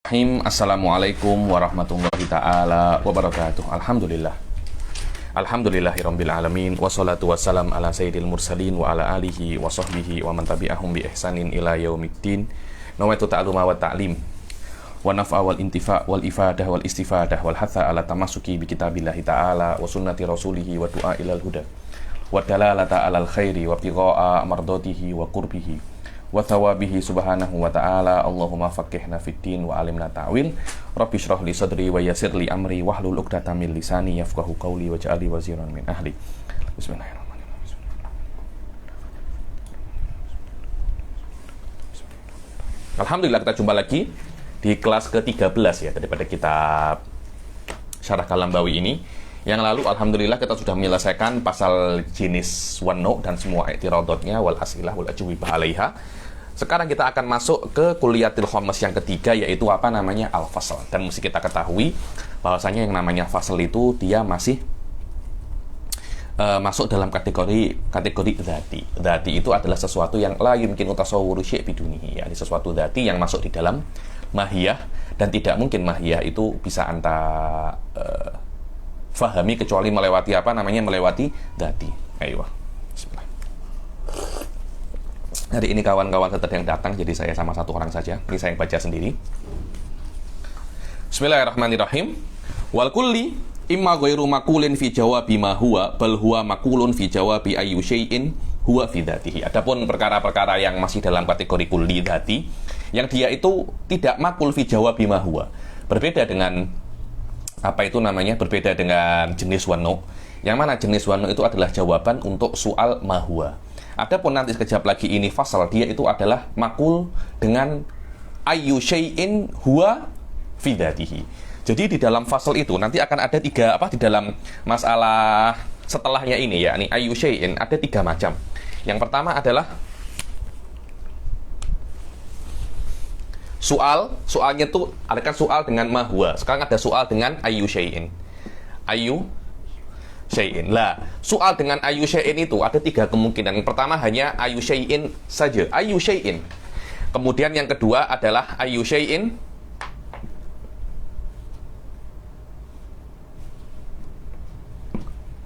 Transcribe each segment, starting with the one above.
Assalamualaikum warahmatullahi ta'ala wabarakatuh. Alhamdulillahirabbil alamin wassalatu wassalam ala sayyidil mursalin wa ala alihi wa sahbihi wa man tabi'ahum bi ihsanin ila yaumiddin. Nawaitu ta'luma wa ta'lim wa naf'a wal intifa' wal ifadah wal istifadah wal hatha ala tamassuki bi kitabillahi ta'ala wa sunnati rasulihi wa du'a ilal huda wa dalalata alal khairi wa bigha'a mardatihi wa qurbihi wa thawabihi subhanahu wa ta'ala. Allahumma faqihna fid din wa alimna ta'wil. Rabbi shrah li sadri wa yassir li amri wahlul 'uqdatam min lisani yafqahu qawli waj'alni waziran min ahli. Bismillahirrahmanirrahim. Alhamdulillah, kita jumpa lagi di kelas ke-13 ya daripada kitab Syarah Kalambawi ini. Yang lalu alhamdulillah kita sudah menyelesaikan pasal jenis wano dan semua i'tiradotnya wal asilah wal ajwibah 'alaiha. Sekarang kita akan masuk ke kuliyatil khamis yang ketiga, yaitu apa namanya al-fasl. Dan mesti kita ketahui bahwasanya yang namanya fasl itu dia masih masuk dalam kategori dzati. Dzati itu adalah sesuatu yang la yumkin tasawwuru syai' bidunihi, yakni sesuatu dzati yang masuk di dalam mahiyah, dan tidak mungkin mahiyah itu bisa anta fahami kecuali melewati apa namanya melewati dzati. Ayo. Bismillah. Hari ini kawan-kawan yang datang, jadi saya sama satu orang saja. Ini saya yang baca sendiri. Bismillahirrahmanirrahim. Wal kulli imma ghairu makulin fi jawabi ma huwa bal huwa makulun fi jawabi ayyu syai'in huwa fi dzatihi. Adapun perkara-perkara yang masih dalam kategori kulli dzati, yang dia itu tidak makul fi jawabi ma huwa. Berbeda dengan apa itu namanya? Berbeda dengan jenis wano. Yang mana jenis wano itu adalah jawaban untuk soal ma huwa. Adapun nanti sekejap lagi ini fasal, dia itu adalah makul dengan ayyu syai'in huwa fi dzatihi. Jadi di dalam fasal itu nanti akan ada tiga apa di dalam masalah setelahnya ini ya, ini ayyu syai'in ada tiga macam. Yang pertama adalah soalnya tuh ada kan soal dengan ma huwa. Sekarang ada soal dengan ayyu syai'in. Ayyu syai'in. Lah, soal dengan ayyu syai'in itu ada tiga kemungkinan. Yang pertama hanya ayyu syai'in saja, ayyu syai'in. Kemudian yang kedua adalah ayyu syai'in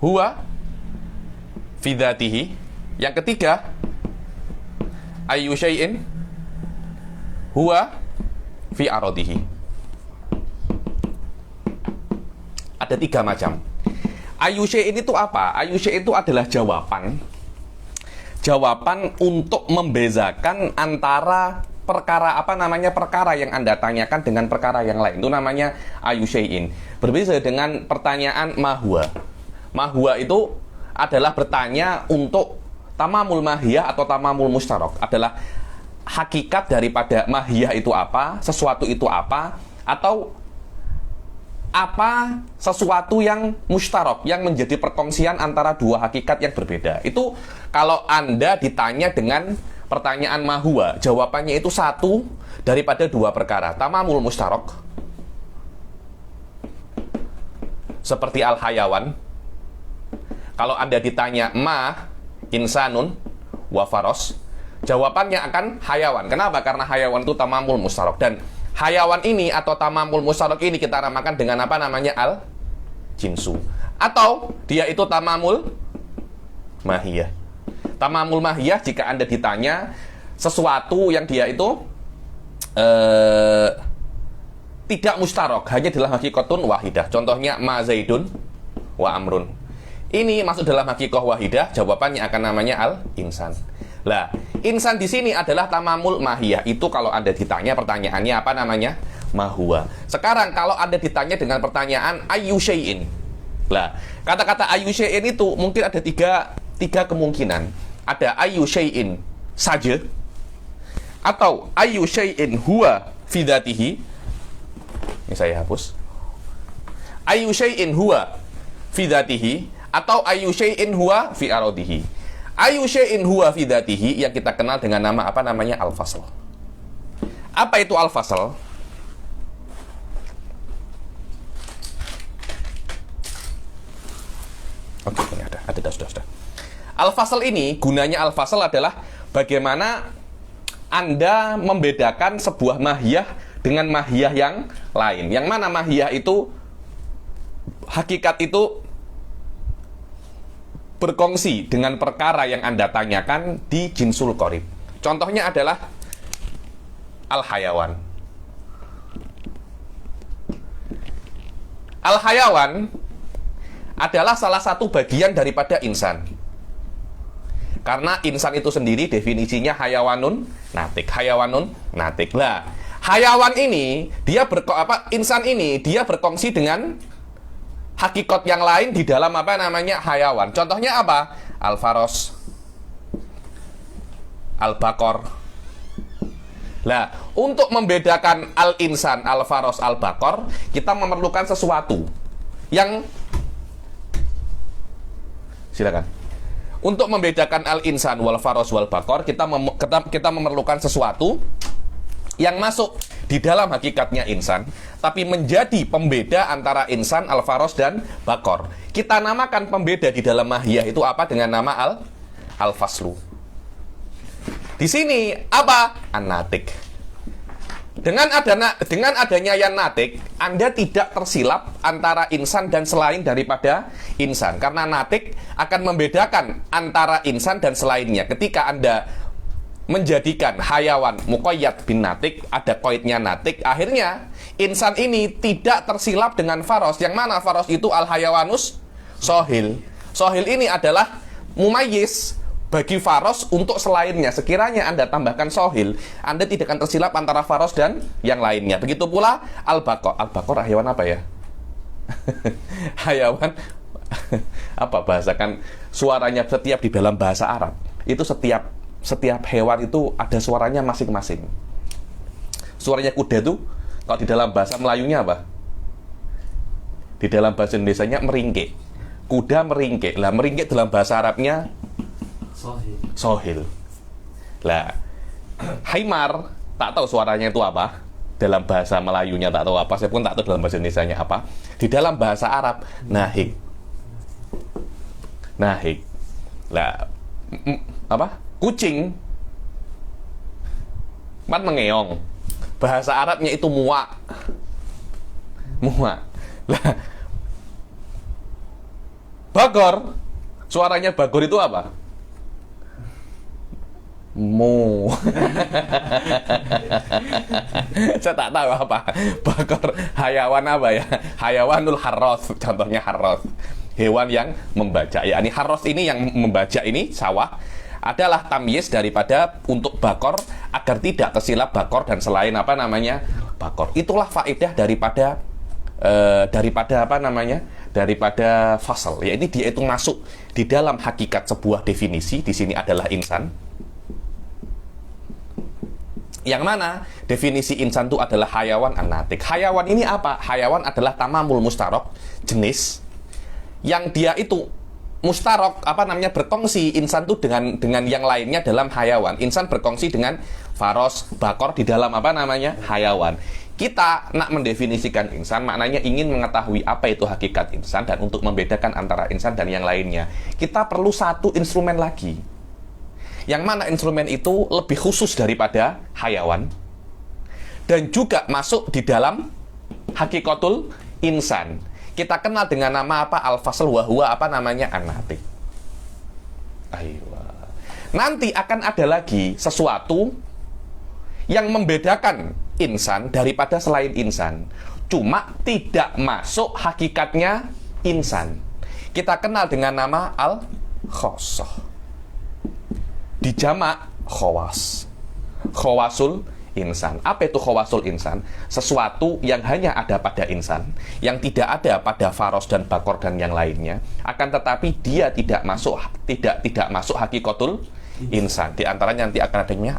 huwa fi dzatihi. Yang ketiga ayyu syai'in huwa fi aradihi. Ada tiga macam. Ayyu syai'in itu apa? Ayyu syai'in itu adalah jawaban untuk membezakan antara perkara apa namanya perkara yang Anda tanyakan dengan perkara yang lain. Itu namanya ayyu syai'in. Berbeda dengan pertanyaan ma huwa. Ma huwa itu adalah bertanya untuk tamamul mahiyah atau tamamul mustarok, adalah hakikat daripada mahiyah itu apa, sesuatu itu apa, atau apa sesuatu yang mustarok, yang menjadi perkongsian antara dua hakikat yang berbeda. Itu kalau Anda ditanya dengan pertanyaan ma huwa, jawabannya itu satu daripada dua perkara, tamamul mustarok, seperti al-hayawan. Kalau Anda ditanya ma insanun wa faros, jawabannya akan hayawan. Kenapa? Karena hayawan itu tamamul mustarok. Dan hayawan ini atau tamamul mustarok ini kita namakan dengan apa namanya? Al-jinsu. Atau dia itu tamamul mahiyah. Tamamul mahiyah jika Anda ditanya sesuatu yang dia itu tidak mustarok, hanya dalam hakikatun wahidah. Contohnya ma zaidun wa amrun. Ini masuk dalam hakikah wahidah, jawabannya akan namanya al-insan. Lah, insan di sini adalah tamamul mahiyah. Itu kalau Anda ditanya pertanyaannya apa namanya? Ma huwa. Sekarang kalau Anda ditanya dengan pertanyaan ayyu syai'in. Lah, kata-kata ayyu syai'in itu mungkin ada tiga kemungkinan. Ada ayyu syai'in saja, atau ayyu syai'in huwa fi dzatihi. Ini saya hapus. Ayyu syai'in huwa fi dzatihi, atau ayyu syai'in huwa fi aradihi. Ayyu syai'in huwa fi dzatihi yang kita kenal dengan nama apa namanya? Al-fasl. Apa itu al-fasl? Oke, ini ada sudah. Al-fasl ini, gunanya al-fasl adalah bagaimana Anda membedakan sebuah mahiyah dengan mahiyah yang lain. Yang mana mahiyah itu, hakikat itu berkongsi dengan perkara yang Anda tanyakan di jinsul qorib. Contohnya adalah al-hayawan. Al-hayawan adalah salah satu bagian daripada insan. Karena insan itu sendiri definisinya hayawanun natik. Hayawanun natik. Lah, hayawan ini insan ini dia berkongsi dengan hakikat yang lain di dalam hayawan. Contohnya apa? Al-faros, al-bakor. Lah, untuk membedakan al-insan, al-faros, al-bakor, kita memerlukan sesuatu yang, silakan. Untuk membedakan al-insan, wal-faros, wal-bakor, kita memerlukan sesuatu yang masuk di dalam hakikatnya insan, tapi menjadi pembeda antara insan, al-faros, dan bakor. Kita namakan pembeda di dalam mahiyah itu apa? Dengan nama al-faslu. Di sini apa? An-natik. Dengan adanya yang natik, Anda tidak tersilap antara insan dan selain daripada insan. Karena natik akan membedakan antara insan dan selainnya. Ketika Anda menjadikan hayawan muqayyad bin natik, ada qaidnya natik, akhirnya insan ini tidak tersilap dengan faros. Yang mana faros itu al-hayawanus sohil. Sohil ini adalah mumayyiz bagi faros untuk selainnya. Sekiranya Anda tambahkan sohil, Anda tidak akan tersilap antara faros dan yang lainnya. Begitu pula al-bakor. Al-bakor hayawan apa ya? Hayawan apa bahasakan suaranya setiap di dalam bahasa Arab. Itu setiap hewan itu ada suaranya masing-masing. Suaranya kuda itu kalau di dalam bahasa Melayunya apa? Di dalam bahasa Indonesianya meringkik. Kuda meringkik. Lah meringkik dalam bahasa Arabnya sohil. Lah, haimar tak tahu suaranya itu apa. Dalam bahasa Melayunya tak tahu apa. Saya pun tak tahu dalam bahasa Indonesianya apa. Di dalam bahasa Arab nahik. Nahik. Lah, apa? Kucing mat mengeong. Bahasa Arabnya itu muak. Muak. Lah, bagor, suaranya bagor itu apa? Mo. Saya tak tahu apa. Bagor hayawan apa ya? Hayawanul harros, contohnya harros. Hewan yang membajak. Ya, ini harros ini yang membajak ini sawah adalah tamyiz daripada untuk bakor agar tidak tersilap bakor dan selain bakor. Itulah faedah daripada daripada fasal. Ya, ini dia itu masuk di dalam hakikat sebuah definisi. Di sini adalah insan. Yang mana definisi insan itu adalah hayawan an-natik. Hayawan ini apa? Hayawan adalah tamamul mustarok, jenis yang dia itu mustarok berkongsi insan itu dengan yang lainnya dalam hayawan. Insan berkongsi dengan faros, bakor di dalam hayawan. Kita nak mendefinisikan insan, maknanya ingin mengetahui apa itu hakikat insan dan untuk membedakan antara insan dan yang lainnya. Kita perlu satu instrumen lagi. Yang mana instrumen itu lebih khusus daripada hayawan dan juga masuk di dalam hakikatul insan. Kita kenal dengan nama apa? Al-fasl wa huwa an-natik. Aiywa. Nanti akan ada lagi sesuatu yang membedakan insan daripada selain insan. Cuma tidak masuk hakikatnya insan. Kita kenal dengan nama al-khosoh. Dijamak khawas. Khawasul insan. Apa itu khawasul insan? Sesuatu yang hanya ada pada insan, yang tidak ada pada faros dan bakor dan yang lainnya. Akan tetapi dia tidak masuk hakikatul insan. Di antaranya nanti akan adanya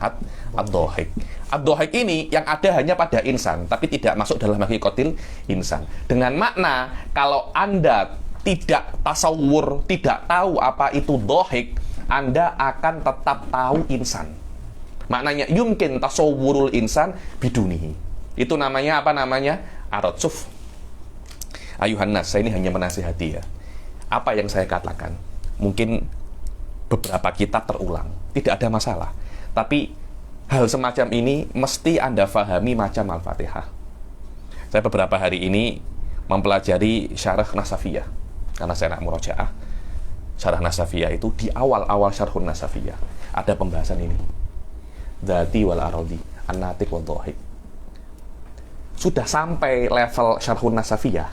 ad-dohik. Ad-dohik ini yang ada hanya pada insan, tapi tidak masuk dalam hakikatul insan. Dengan makna kalau Anda tidak tasawur, tidak tahu apa itu dohik, Anda akan tetap tahu insan. Maknanya yumkin tasawwurul insan bidunihi. Itu namanya aratsuf. Ayuhan nas, saya ini hanya menasihati ya. Apa yang saya katakan mungkin beberapa kitab terulang, tidak ada masalah. Tapi hal semacam ini mesti Anda fahami macam Al-Fatihah. Saya beberapa hari ini mempelajari Syarah Nasafiyah karena saya nak murojaah. Syarah Nasafiyah itu di awal-awal Syarhun Nasafiyah ada pembahasan ini. Dzati wal aradi, an-natiq wal dhahik. Sudah sampai level Syarhun Nasafiyah.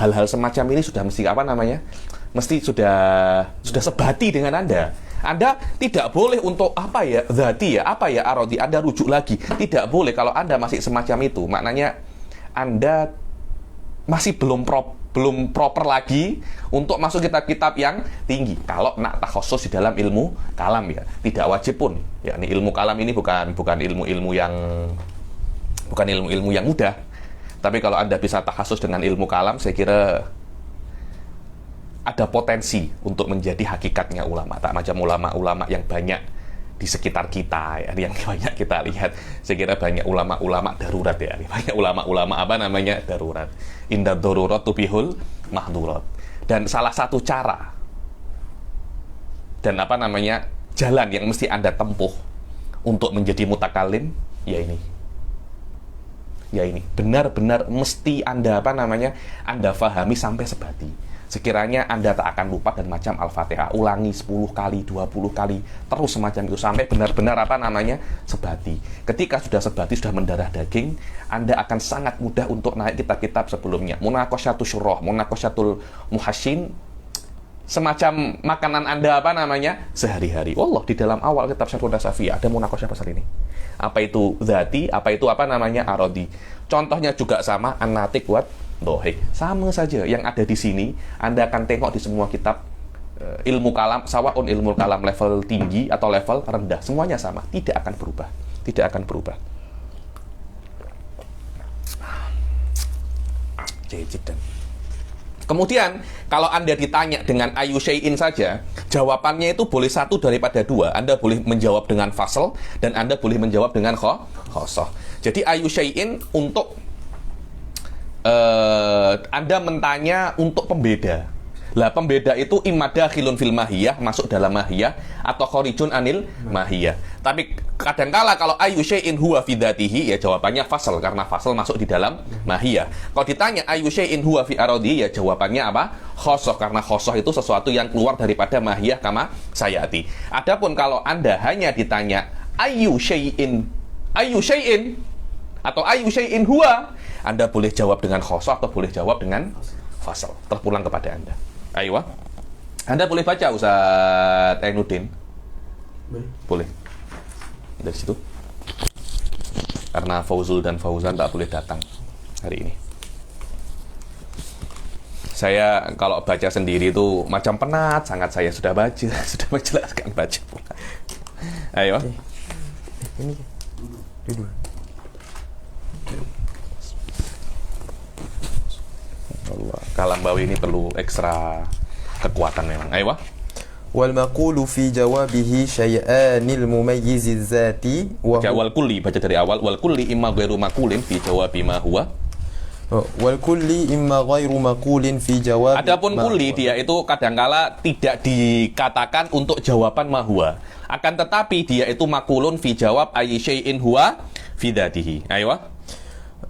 Hal-hal semacam ini sudah mesti apa namanya? Mesti sudah sebati dengan Anda. Anda tidak boleh untuk apa ya dzati ya, apa ya aradi, Anda rujuk lagi. Tidak boleh kalau Anda masih semacam itu. Maknanya Anda masih belum proper lagi untuk masuk kitab-kitab yang tinggi. Kalau nak takhusus di dalam ilmu kalam ya, tidak wajib pun. Ya, ini ilmu kalam ini bukan ilmu-ilmu yang mudah. Tapi kalau Anda bisa takhusus dengan ilmu kalam, saya kira ada potensi untuk menjadi hakikatnya ulama. Tak macam ulama-ulama yang banyak di sekitar kita ya, yang banyak kita lihat. Saya kira banyak ulama-ulama darurat ya. Banyak ulama-ulama apa namanya darurat. Inda darurat tubihul mahdurat. Dan salah satu cara dan apa namanya jalan yang mesti Anda tempuh untuk menjadi mutakalim ya ini. Ya ini benar-benar mesti Anda apa namanya Anda fahami sampai sebati. Sekiranya Anda tak akan lupa dan macam Al-Fatihah ulangi 10 kali, 20 kali terus semacam itu sampai benar-benar apa namanya sebati. Ketika sudah sebati, sudah mendarah daging, Anda akan sangat mudah untuk naik kitab-kitab sebelumnya. Munaqasyatul Syurrah, Munaqasyatul Muhassin, semacam makanan Anda apa namanya sehari-hari. Wallah, di dalam awal kitab Syarhun Nasafiyah ada munaqasyah pasal ini. Apa itu dzati, apa itu apa namanya aradi. Contohnya juga sama an-natiq wa dhahik. Sama saja yang ada di sini Anda akan tengok di semua kitab ilmu kalam, sawaun ilmu kalam level tinggi atau level rendah, semuanya sama, tidak akan berubah. Tidak akan berubah. Jajidan. Kemudian, kalau Anda ditanya dengan ayu syai'in saja, jawabannya itu boleh satu daripada dua. Anda boleh menjawab dengan fasl, dan Anda boleh menjawab dengan khosoh. Jadi, ayu syai'in untuk Anda mentanya untuk pembeda. Lah, pembeda itu imma dakhilun fil mahiyah, masuk dalam mahiyah, atau khorijun anil mahiyah. Tapi kadangkala kalau ayu syai'in huwa fi dzatihi, ya jawabannya fasl, karena fasl masuk di dalam mahiyah. Kalau ditanya ayu syai'in huwa fi aradi, ya jawabannya apa? Khosoh, karena khosoh itu sesuatu yang keluar daripada mahiyah kama sayati. Adapun kalau Anda hanya ditanya ayu syai'in atau ayu syai'in huwa, Anda boleh jawab dengan khosoh atau boleh jawab dengan fasl. Terpulang kepada Anda. Ayo, Anda boleh baca Ustaz Ainuddin? Boleh. Dari situ. Karena Fauzul dan Fauzan tak boleh datang hari ini. Saya kalau baca sendiri itu macam penat sangat. Saya sudah baca, sudah menjelaskan baca pula. Ayo. Ini dulu. Allah, Kalambawi ini perlu ekstra kekuatan memang. Ayo. Wal maqulu fi jawabihi syai'anil mumayyiziz zati wa wal kulli, baca dari awal. Wal kulli imma ghairu maqulin fi jawabi ma huwa. Wal kulli imma ghairu maqulin fi jawabi. Adapun kulli dia itu kadangkala tidak dikatakan untuk jawaban ma huwa. Akan tetapi dia itu maqulun fi jawab ayyi syai'in huwa fi dzatihi. Ayo.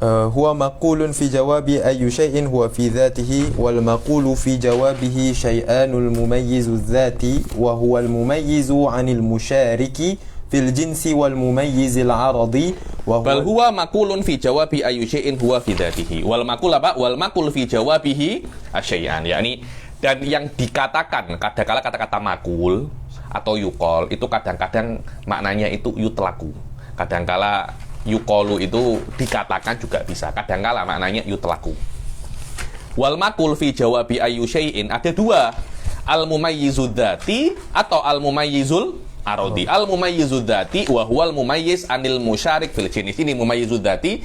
Huwa maqulun fi jawabi ayyu syai'in huwa fi dzatihi wal maqulu fi jawabihi syai'anul mumayyizu dzati wa huwa al mumayyizu 'anil musyariki fil jinsi wal mumayyizil 'aradi wa bal huwa maqulun fi jawabi ayyu syai'in huwa fi dzatihi wal maqul apa wal maqul fi jawabihi asyai'an, yakni dan yang dikatakan kadang-kala kata-kata makul atau yukol itu kadang-kadang maknanya itu yutlaku, kadang-kala yukolu itu dikatakan juga bisa, kadangkala maknanya yutlaku. Wal makul fi jawabi ayyu syai'in ada dua, al mumayyizud dzati atau al mumayyizul aradi. Al mumayyizud dzati wa huwal mumayyiz anil musyarik fil jinis. Ini mumayyizud dzati,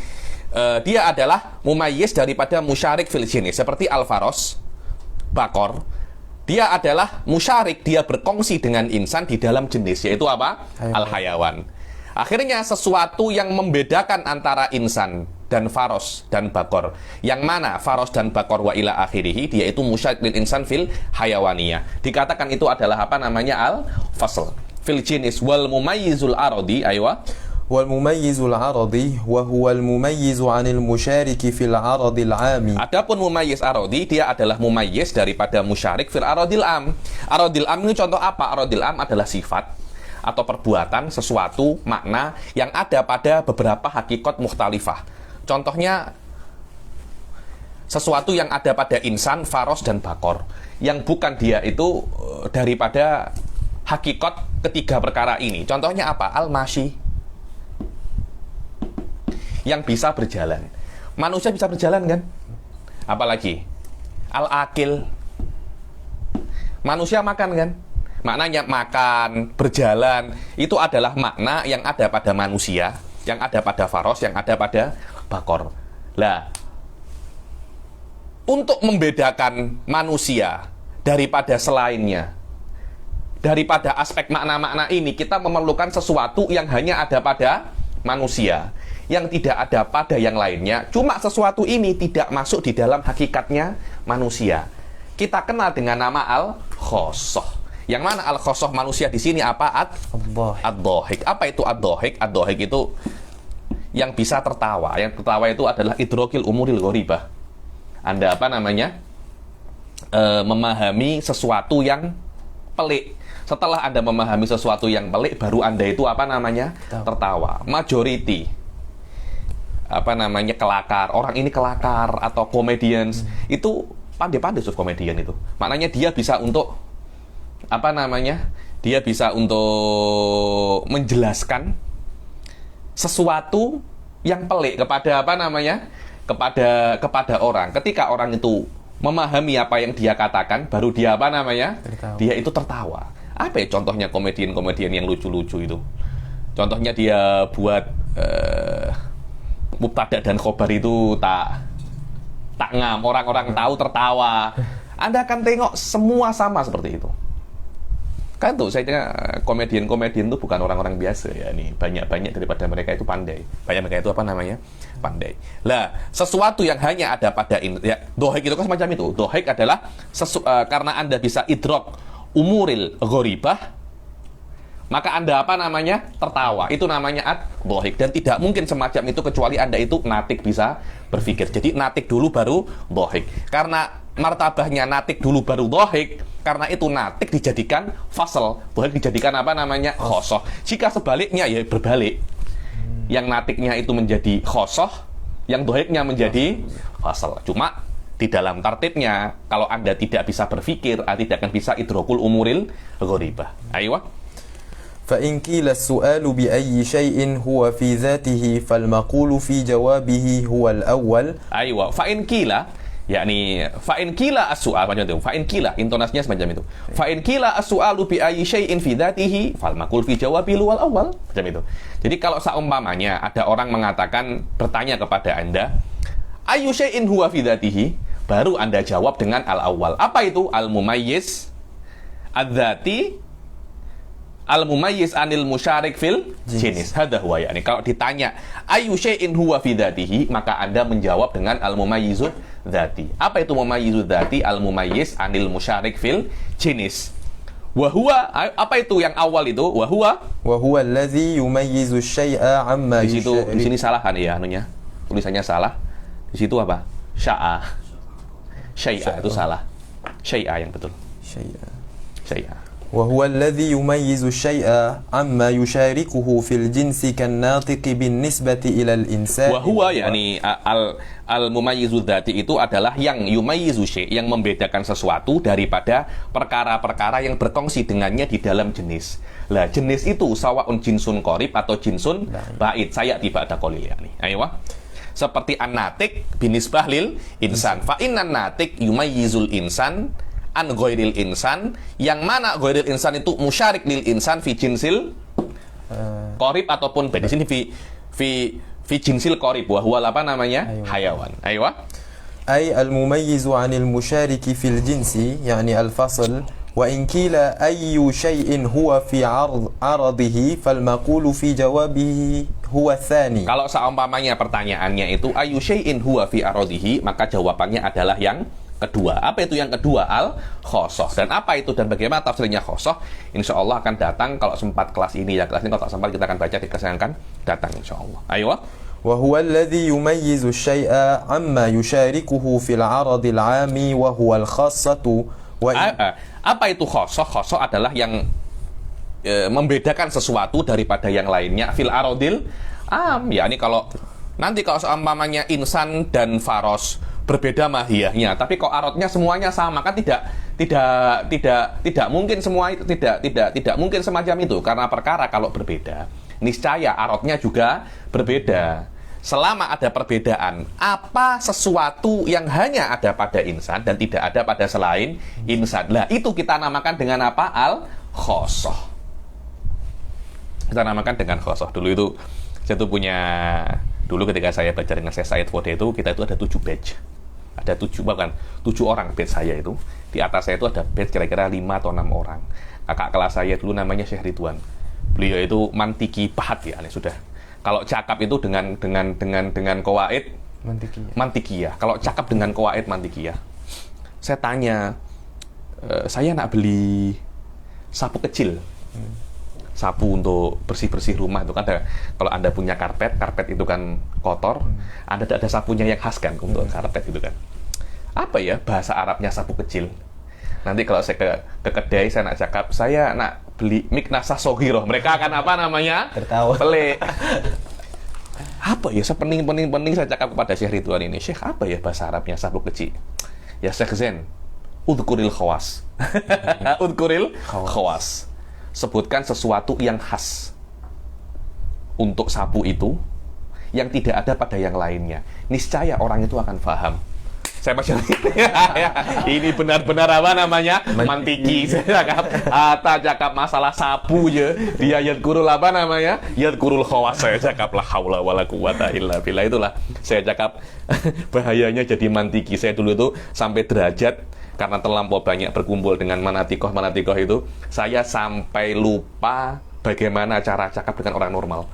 dia adalah mumayyiz daripada musyarik fil jinis, seperti al faros, bakor. Dia adalah musyarik, dia berkongsi dengan insan di dalam jenis, yaitu apa? Al hayawan. Akhirnya sesuatu yang membedakan antara insan dan faros dan bakor, yang mana faros dan bakor wa ila akhirihi, dia itu musyarik lil insan fil hayawaniyah. Dikatakan itu adalah apa namanya al fasl. fil jinis wal mumayyizul aradi, aywa. والمميز العرضي وهو المميز عن المشارك في العرض العام. Adapun mumayyiz aradi, dia adalah mumayyiz daripada musyarik fil aradil am. Aradil am ini contoh apa? Aradil am adalah sifat atau perbuatan, sesuatu, makna yang ada pada beberapa hakikat mukhtalifah. Contohnya sesuatu yang ada pada insan, faros, dan bakor, yang bukan dia itu daripada hakikat ketiga perkara ini. Contohnya apa? Al-mashi, yang bisa berjalan. Manusia bisa berjalan kan? Apalagi al-akil, manusia makan kan? Maknanya makan, berjalan, itu adalah makna yang ada pada manusia, yang ada pada faros, yang ada pada bakor. Lah, untuk membedakan manusia daripada selainnya, daripada aspek makna-makna ini, kita memerlukan sesuatu yang hanya ada pada manusia, yang tidak ada pada yang lainnya. Cuma sesuatu ini tidak masuk di dalam hakikatnya manusia. Kita kenal dengan nama al-khosoh. Yang mana al-khosoh manusia di sini apa? Ad-dohik. Apa itu ad-dohik? Ad-dohik itu yang bisa tertawa. Yang tertawa itu adalah idrokil umuril ghoribah. Anda apa namanya? Memahami sesuatu yang pelik. Setelah Anda memahami sesuatu yang pelik, baru Anda itu apa namanya? Tertawa. Majority, apa namanya, kelakar, orang ini kelakar, atau comedians, itu pandai-pandai komedian itu. Maknanya dia bisa untuk apa namanya? Dia bisa untuk menjelaskan sesuatu yang pelik kepada apa namanya? kepada orang. Ketika orang itu memahami apa yang dia katakan, baru dia apa namanya? Dia itu tertawa. Apa ya contohnya komedian-komedian yang lucu-lucu itu? Contohnya dia buat mubtada dan khobar itu tak ngam, orang-orang tahu tertawa. Anda akan tengok semua sama seperti itu. Kan tuh saya kira komedian-komedian itu bukan orang-orang biasa ya, nih banyak-banyak daripada mereka itu pandai. Banyak mereka itu apa namanya? Pandai. Lah, sesuatu yang hanya ada pada ya, dohik itu kan semacam itu. Dohik adalah karena Anda bisa idrok umuril ghoribah, maka Anda apa namanya? Tertawa. Itu namanya ad-dohik. Dan tidak mungkin semacam itu kecuali Anda itu natik bisa berpikir. Jadi natik dulu baru dohik. Karena martabahnya natik dulu baru dohik, karena itu natik dijadikan fasal, dohik dijadikan apa namanya? Khosoh. Jika sebaliknya ya berbalik. Yang natiknya itu menjadi khosoh, yang dohiknya menjadi fasal. Cuma di dalam tartibnya, kalau Anda tidak bisa berpikir, tidak akan bisa idrokul umuril ghoribah. Ayo. فإن قيل السؤال بأي شيء هو في ذاته فالمقول في جوابه هو الأول. Aywa, fa'in kila, yakni fa'in kila as-su'al macam itu. Fa'in kila, intonasinya semacam itu. Fa'in kila as-su'alu bi ayyi syai'in fi dzatihi fal maqul fi jawabihi wal awwal. Macam itu. Jadi kalau seumpamanya ada orang mengatakan, bertanya kepada Anda, ayyu syai'in huwa fi dzatihi, baru Anda jawab dengan al-awwal. Apa itu? Al-mumayyiz ad-dzati, al-mumayyiz anil musyarik fil jinis. Hadha huwa, yakni kalau ditanya ayu syai'in huwa fi dzatihi, maka Anda menjawab dengan al-mumayyizud dzati. Apa itu mumayyizud dzati? Al-mumayyiz anil musyarik fil jinis. Wa huwa, apa itu yang awal itu? Wa huwa alladhi yumayyizu syai'a amma yusyari. Di sini salah kan ya anunya. Tulisannya salah. Di situ apa? Syai'a itu salah. Syai'a yang betul. Syai'a. وهو الذي يميز الشيء عما يشاركه في الجنس كالناطق بالنسبة إلى الإنسان. وهو يعني al-mumayyizu dzati itu adalah yang yumayyizu syai', yang membedakan sesuatu daripada perkara-perkara yang berkongsi dengannya di dalam jenis. Lah, jenis itu sawaun jinsun qarib atau jinsun ba'id. Saya tiba ada qalil yakni. Ayo. Seperti an-natik binisbah lil insan. Fa innan natik yumayyizul insan an ghairil insan, yang mana ghairil insan itu musyarik lil insan fi jinsil qarib ataupun di sini fi jinsil qarib, wa huwa apa namanya? Hayawan. Aywa. Ay al-mumayyizu 'anil musyariki fil jinsi, yani al-fasl. Wa in qila ayyu syai'in huwa fi 'aradihi fal maqulu fi jawabihi huwa tsani. Kalau seumpamanya pertanyaannya itu ayyu syai'in huwa fi 'aradihi, maka jawabannya adalah yang kedua. Apa itu yang kedua? Al-khosoh. Dan apa itu dan bagaimana tafsirnya khosoh? Insya Allah akan datang kalau sempat kelas ini ya. Kelas ini kalau tak sempat kita akan baca di kelas yang akan datang insya Allah. Ayo. وهو الذي يميز الشيء عما يشاركه في العرض العام وهو الخاصة Apa itu khosoh? Khosoh adalah yang membedakan sesuatu daripada yang lainnya fil aradil ya ini kalau nanti kalau seumpamanya insan dan faros berbeda mahiyahnya, tapi kok aradnya semuanya sama kan tidak mungkin semua itu tidak mungkin semacam itu karena perkara kalau berbeda niscaya aradnya juga berbeda. Selama ada perbedaan, apa sesuatu yang hanya ada pada insan dan tidak ada pada selain insan. Nah, itu kita namakan dengan apa? Al-khosoh. Kita namakan dengan khosoh. Dulu itu, saya tuh punya, dulu ketika saya belajar dengan Syekh Said Fode itu, kita itu ada 7 batch. Ada 7 orang batch saya itu. Di atas saya itu ada batch kira-kira 5 atau 6 orang. Kakak kelas saya dulu namanya Syekh Ridwan. Beliau itu mantiki pahat ya, ini sudah. Kalau cakap itu dengan qawaid mantikiyah. Kalau cakap dengan qawaid mantikiyah. Saya tanya, saya nak beli sapu kecil. Sapu untuk bersih-bersih rumah itu kan kalau Anda punya karpet itu kan kotor, Anda ada sapunya yang khas kan untuk karpet itu kan. Apa ya bahasa Arabnya sapu kecil? Nanti kalau saya ke kedai saya nak cakap, saya nak beli miknasah sogiroh, mereka akan apa namanya? Tertawa. Pelik. Apa ya sepening saya cakap kepada Syekh Ridwan ini, Syekh apa ya bahasa Arabnya sapu kecil? Ya Syekh Zen, udhkuril khawas. Udhkuril khawas. Sebutkan sesuatu yang khas untuk sapu itu yang tidak ada pada yang lainnya. Niscaya orang itu akan paham. Saya masih ini benar-benar apa namanya mantiki. Saya cakap masalah sapu ya dia yadkurul apa namanya yadkurul khawas. Saya cakap la haula wala quwata illa billah. Itulah saya cakap bahayanya jadi mantiki. Saya dulu itu sampai derajat karena terlampau banyak berkumpul dengan manatikoh itu, saya sampai lupa bagaimana cara cakap dengan orang normal.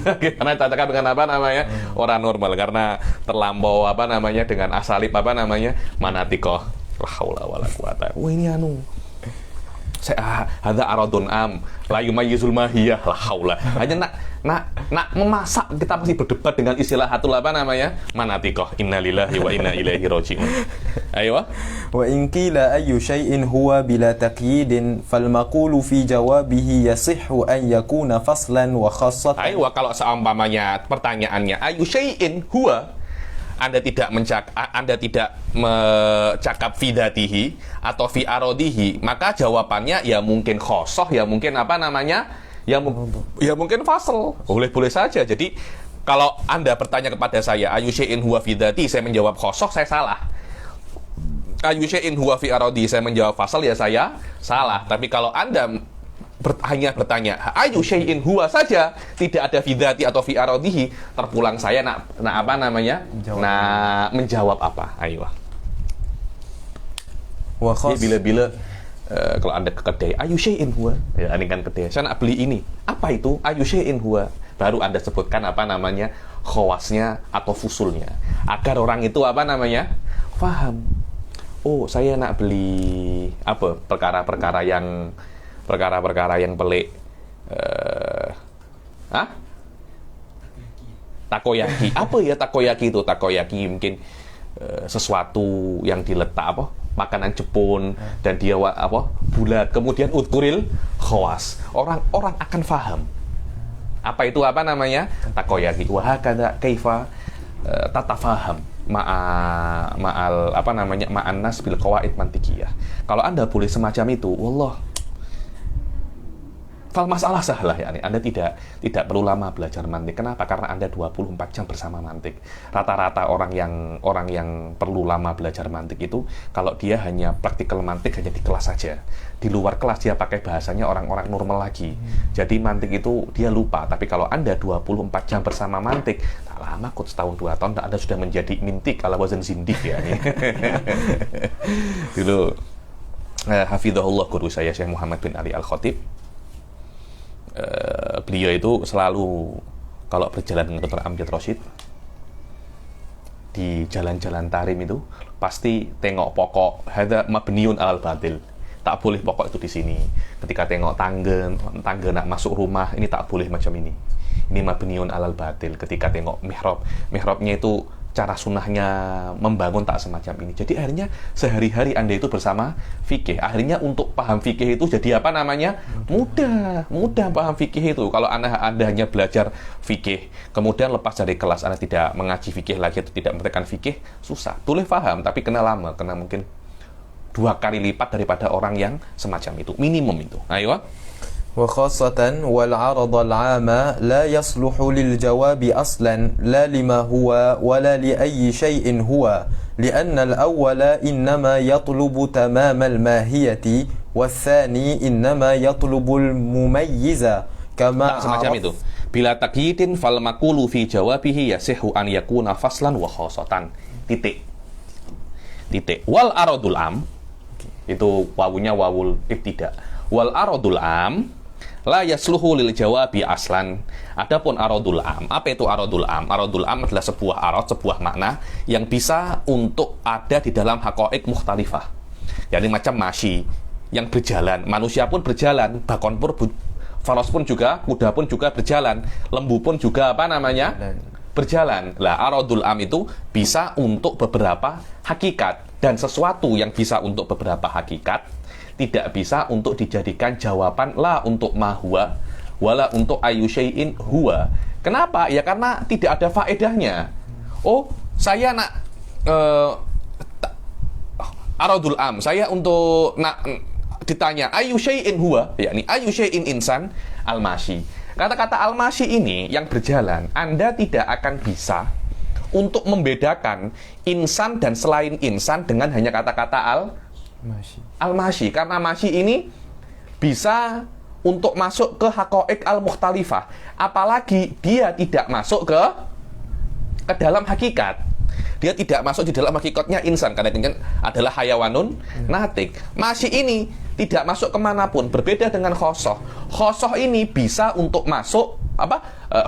Karena cakap dengan apa namanya orang normal karena terlampau apa namanya dengan asalib apa namanya manatikoh. La haula wala quwata. Wah ini saya hadza aradun la yumayyizul mahiyah la haula. Hanya nak memasak kita masih berdebat dengan istilah hatul apa namanya manatikoh. Innalillahi wa inna ilaihi raji'un. Ayo. Wa in qila ayyu syai'in huwa bila taqyidin fal maqulu fi jawabihi yasihhu an yakuna faslan wa khassatan. Ayo kalau seumpamanya pertanyaannya ayyu syai'in huwa Anda tidak mencakap fi dzatihi atau fi aradihi, maka jawabannya ya mungkin khosoh, ya mungkin apa namanya? Ya mungkin fasl. Boleh-boleh saja. Jadi kalau Anda bertanya kepada saya ayu syai'in huwa fi dzati, saya menjawab khosoh, saya salah. Ayu syai'in huwa fi aradi, saya menjawab fasl, ya saya salah. Tapi kalau Anda hanya bertanya ayu syai'in huwa saja, tidak ada fi dzati atau fi aradihi, terpulang saya nak apa namanya? Menjawab apa? Ayo. Bila kalau Anda ke kedai ayu syai'in huwa, ya ini kan kedai, saya nak beli ini. Apa itu ayu syai'in huwa? Baru Anda sebutkan apa namanya? Khawasnya atau fusulnya. Agar orang itu apa namanya? Faham. Oh, saya nak beli apa? Perkara-perkara yang pelik. Takoyaki. Apa ya takoyaki itu? Takoyaki mungkin sesuatu yang diletak apa? Makanan Jepun dan dia apa? Bulat. Kemudian udkuril khawas. Orang akan faham. Apa itu apa namanya? Takoyaki. Wa hakadha kaifa tatafaham ma'al apa namanya? Ma'an nas bil qawaid mantikiyah. Kalau Anda boleh semacam itu, wallah fal masalah sahlah ya. Anda tidak perlu lama belajar mantik. Kenapa? Karena Anda 24 jam bersama mantik. Rata-rata orang yang perlu lama belajar mantik itu kalau dia hanya praktikal mantik hanya di kelas saja. Di luar kelas dia pakai bahasanya orang-orang normal lagi. Jadi mantik itu dia lupa. Tapi kalau Anda 24 jam bersama mantik, tak lama kok setahun 2 tahun Anda sudah menjadi mintik ala wazan zindik ya. Dulu hafizahullah guru saya Syekh Muhammad bin Ali Al-Khatib. Beliau itu selalu kalau berjalan dengan Dr. Amjad Rashid, di jalan-jalan Tarim itu pasti tengok pokok hadza mabniun alal batil. Tak boleh pokok itu di sini. Ketika tengok tangga nak masuk rumah, ini tak boleh macam ini. Ini mabniun alal batil. Ketika tengok mihrabnya itu cara sunnahnya membangun tak semacam ini. Jadi akhirnya sehari-hari Anda itu bersama fikih. Akhirnya untuk paham fikih itu jadi apa namanya? Mudah paham fikih itu. Kalau Anda hanya belajar fikih, kemudian lepas dari kelas Anda tidak mengaji fikih lagi atau tidak mempraktikkan fikih, susah. Boleh paham, tapi kena lama, kena mungkin 2 kali lipat daripada orang yang semacam itu. Minimum itu. Ayo. وخاصة والعرض العام لا يصلح للجواب أصلا لا لما هو ولا لأي شيء هو لأن الأول إنما يطلب تمام الماهية والثاني إنما يطلب المميز كما semacam itu. Bila takyidin fal maqulu fi jawabihi yasihu an yakuna faslan wa khasatan. Titik. Wal aradul am itu wawunya wawul ibtida. Wal aradul am la yasluhu lil jawabi aslan. Adapun aradul am, apa itu aradul am? Aradul am adalah sebuah arad, sebuah makna yang bisa untuk ada di dalam haqaiq mukhtalifah. Yani macam masyi yang berjalan, manusia pun berjalan, bakon pun faras pun juga, kuda pun juga berjalan, lembu pun juga apa namanya? Berjalan. Lah aradul am itu bisa untuk beberapa hakikat, dan sesuatu yang bisa untuk beberapa hakikat tidak bisa untuk dijadikan jawaban la untuk ma huwa wala untuk ayu syai'in huwa. Kenapa? Ya karena tidak ada faedahnya. Oh, saya nak aradul am, saya untuk nak ditanya ayu syai'in huwa, yakni ayu syai'in insan al-masyi. Kata-kata al-masyi ini yang berjalan, Anda tidak akan bisa untuk membedakan insan dan selain insan dengan hanya kata-kata al-masyi. Karena masyi ini bisa untuk masuk ke haqaiq al-mukhtalifah. Apalagi dia tidak masuk ke dalam hakikat. Dia tidak masuk di dalam hakikatnya insan. Karena ini adalah hayawanun natik. Masyi ini tidak masuk kemanapun. Berbeda dengan khosoh. Khosoh ini bisa untuk masuk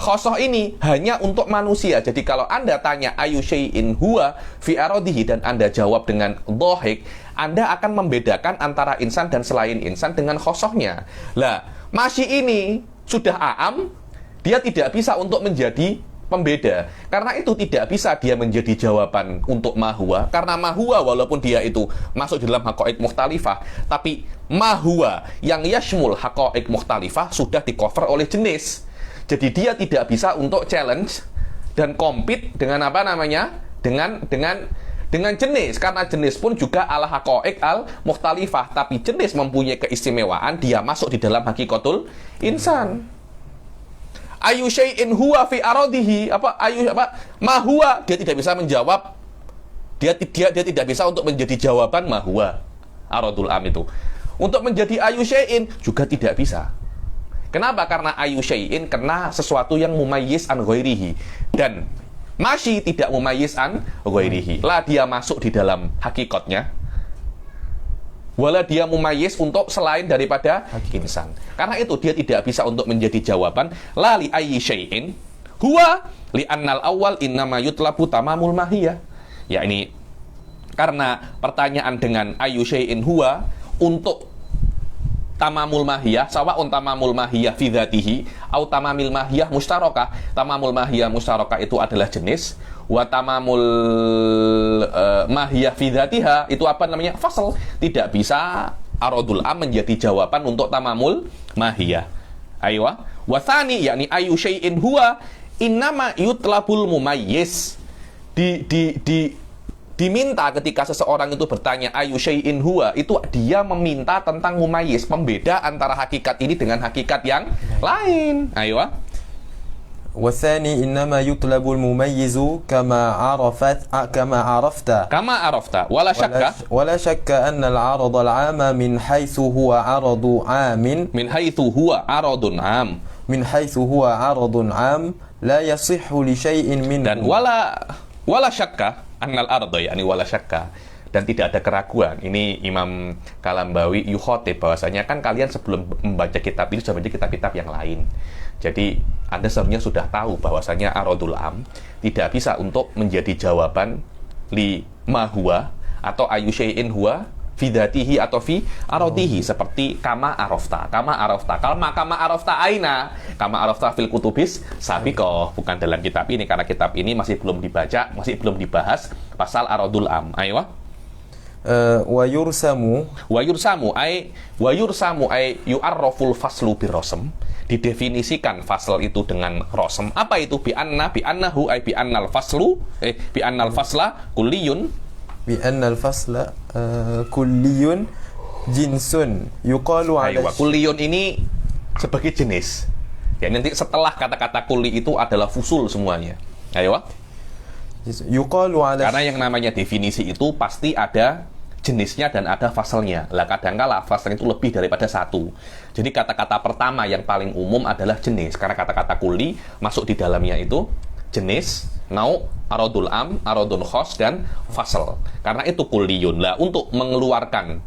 khosoh ini hanya untuk manusia. Jadi kalau Anda tanya ayu syai'in huwa fi aradihi dan Anda jawab dengan dhahik, Anda akan membedakan antara insan dan selain insan dengan khosohnya. Lah, masyi ini sudah aam, dia tidak bisa untuk menjadi pembeda. Karena itu tidak bisa dia menjadi jawaban untuk mahua. Karena mahua walaupun dia itu masuk di dalam haqaiq mukhtalifah, tapi mahua yang yashmul haqaiq mukhtalifah sudah di-cover oleh jenis. Jadi dia tidak bisa untuk challenge dan compete dengan apa namanya? Dengan jenis, karena jenis pun juga ala haqaiq al-mukhtalifah, tapi jenis mempunyai keistimewaan, dia masuk di dalam hakikatul insan. Ayu syai'in huwa fi aradihi, ma huwa, dia tidak bisa menjawab, dia tidak bisa untuk menjadi jawaban ma huwa, aradul am itu. Untuk menjadi ayu syai'in juga tidak bisa. Kenapa? Karena ayu syai'in kena sesuatu yang mumayyiz an ghairihi, dan masyi tidak mumayyiz an ghairihi. Lah dia masuk di dalam hakikatnya, wala dia mumayyiz untuk selain daripada insan. Karena itu dia tidak bisa untuk menjadi jawaban la li ayyi syai'in huwa li annal awwal innama yutlabu tamamul mahiyah. Ya ini karena pertanyaan dengan ayyu syai'in huwa untuk tamamul mahiyah, sawa'un tamamul mahiyah fi dzatihi au tamamil mahiyah mustarakah. Tamamul mahiyah mustarakah itu adalah jenis, wa tamamul mahiyah fi dzatiha itu apa namanya? Fasl. Tidak bisa aradul am menjadi jawaban untuk tamamul mahiyah. Aywa. Wa tsani yakni ayu syai'in huwa innama yutlabul mumayyiz. Diminta ketika seseorang itu bertanya ayu syai'in huwa, itu dia meminta tentang mumayyiz, pembeda antara hakikat ini dengan hakikat yang lain. Ayo. والثاني إنما يطلب المميز كما عرفت ولا شك أن العرض العام من حيث هو عرض عام لا يصح لشيء منه. Dan wala syakka annal ardo, yakni wala syakka, dan tidak ada keraguan. Ini Imam Kalambawi yukhotib bahwasanya kan kalian sebelum membaca kitab ini sudah membaca kitab-kitab yang lain. Jadi Anda seharusnya sudah tahu bahwasanya aradul am tidak bisa untuk menjadi jawaban li ma huwa atau ayu syai'in huwa fi dzatihi atau fi aradihi, seperti kama arafta. Kama arafta. Kama arafta aina? Kama arafta fil kutubis sabiqah, bukan dalam kitab ini karena kitab ini masih belum dibaca, masih belum dibahas pasal aradul am. Ayo. Wa yursamu Wa yursamu ay yu'arraful faslu birrasm. Didefinisikan fasal itu dengan rosem. Apa itu? Bi annahu ay bi annal fasla kulliyun. bi anna al-fasla kulliyun jinsun yuqalu ala Kulliyun ini sebagai jenis. Ya, nanti setelah kata-kata kulli itu adalah fusul semuanya. Ayo. yuqalu ala Karena yang namanya definisi itu pasti ada jenisnya dan ada fasalnya. Lah kadangkala fasal itu lebih daripada satu. Jadi kata-kata pertama yang paling umum adalah jenis, karena kata-kata kulli masuk di dalamnya itu jenis, nau, aradul am, aradul khos, dan fasal. Karena itu kulliyun. Lah untuk mengeluarkan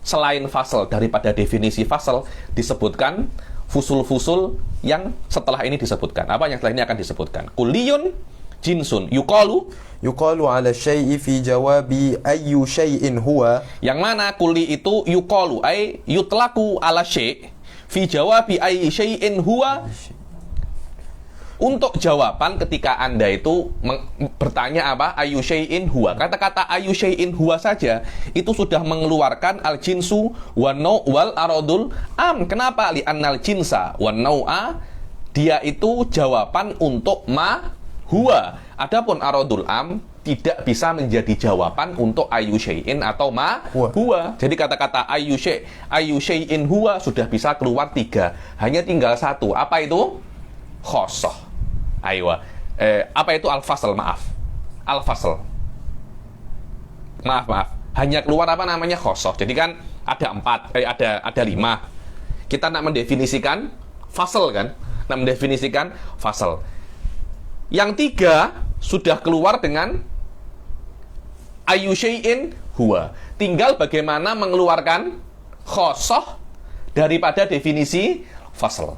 selain fasal daripada definisi fasal disebutkan fusul-fusul yang setelah ini disebutkan. Apa yang setelah ini akan disebutkan? Kulliyun jinsun yuqalu ala syai'i fi jawabi ayyu syai'in huwa. Yang mana kulli itu yuqalu ay yutlaku ala syai' fi jawabi ayyi syai'in huwa. Untuk jawaban ketika Anda itu bertanya apa? Ayu syai'in huwa. Kata-kata ayu syai'in huwa saja itu sudah mengeluarkan al-jinsu wan nau' wal aradul am. Kenapa? Li annal jinsa wan nau'a dia itu jawaban untuk ma huwa. Adapun aradul am tidak bisa menjadi jawaban untuk ayu syai'in atau ma huwa. Jadi kata-kata ayu syai'in huwa sudah bisa keluar 3. Hanya tinggal 1. Apa itu? Khosoh. Ayo, apa itu al-fasl? Al-fasl. Maaf. Hanya keluar apa namanya khosoh. Jadi kan ada 4, ada 5. Kita nak mendefinisikan fasl kan? Nak mendefinisikan fasl. Yang 3 sudah keluar dengan ayu syai'in huwa. Tinggal bagaimana mengeluarkan khosoh daripada definisi fasl.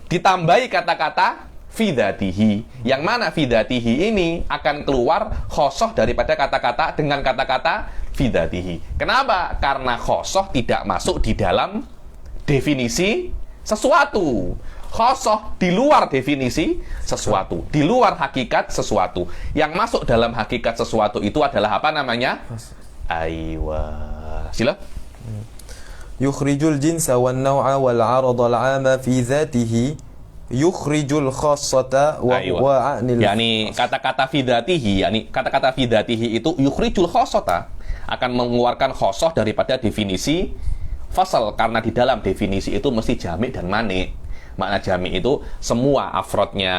Ditambahi kata-kata fi dzatihi. Yang mana fi dzatihi ini akan keluar khosoh daripada kata-kata dengan kata-kata fi dzatihi. Kenapa? Karena khosoh tidak masuk di dalam definisi sesuatu. Khosoh di luar definisi sesuatu, di luar hakikat sesuatu. Yang masuk dalam hakikat sesuatu itu adalah apa namanya? Aywa. Sila. Yukhrijul jinsa wan naw'a wal 'arada al 'ama fi dzatihi yukhrijul khassata wa huwa anil. Yani kata-kata fi dzatihi, yani kata-kata fi dzatihi itu yukhrijul khassata akan mengeluarkan khosoh daripada definisi fasal, karena di dalam definisi itu mesti jami' dan mani'. Makna jami' itu semua afrodnya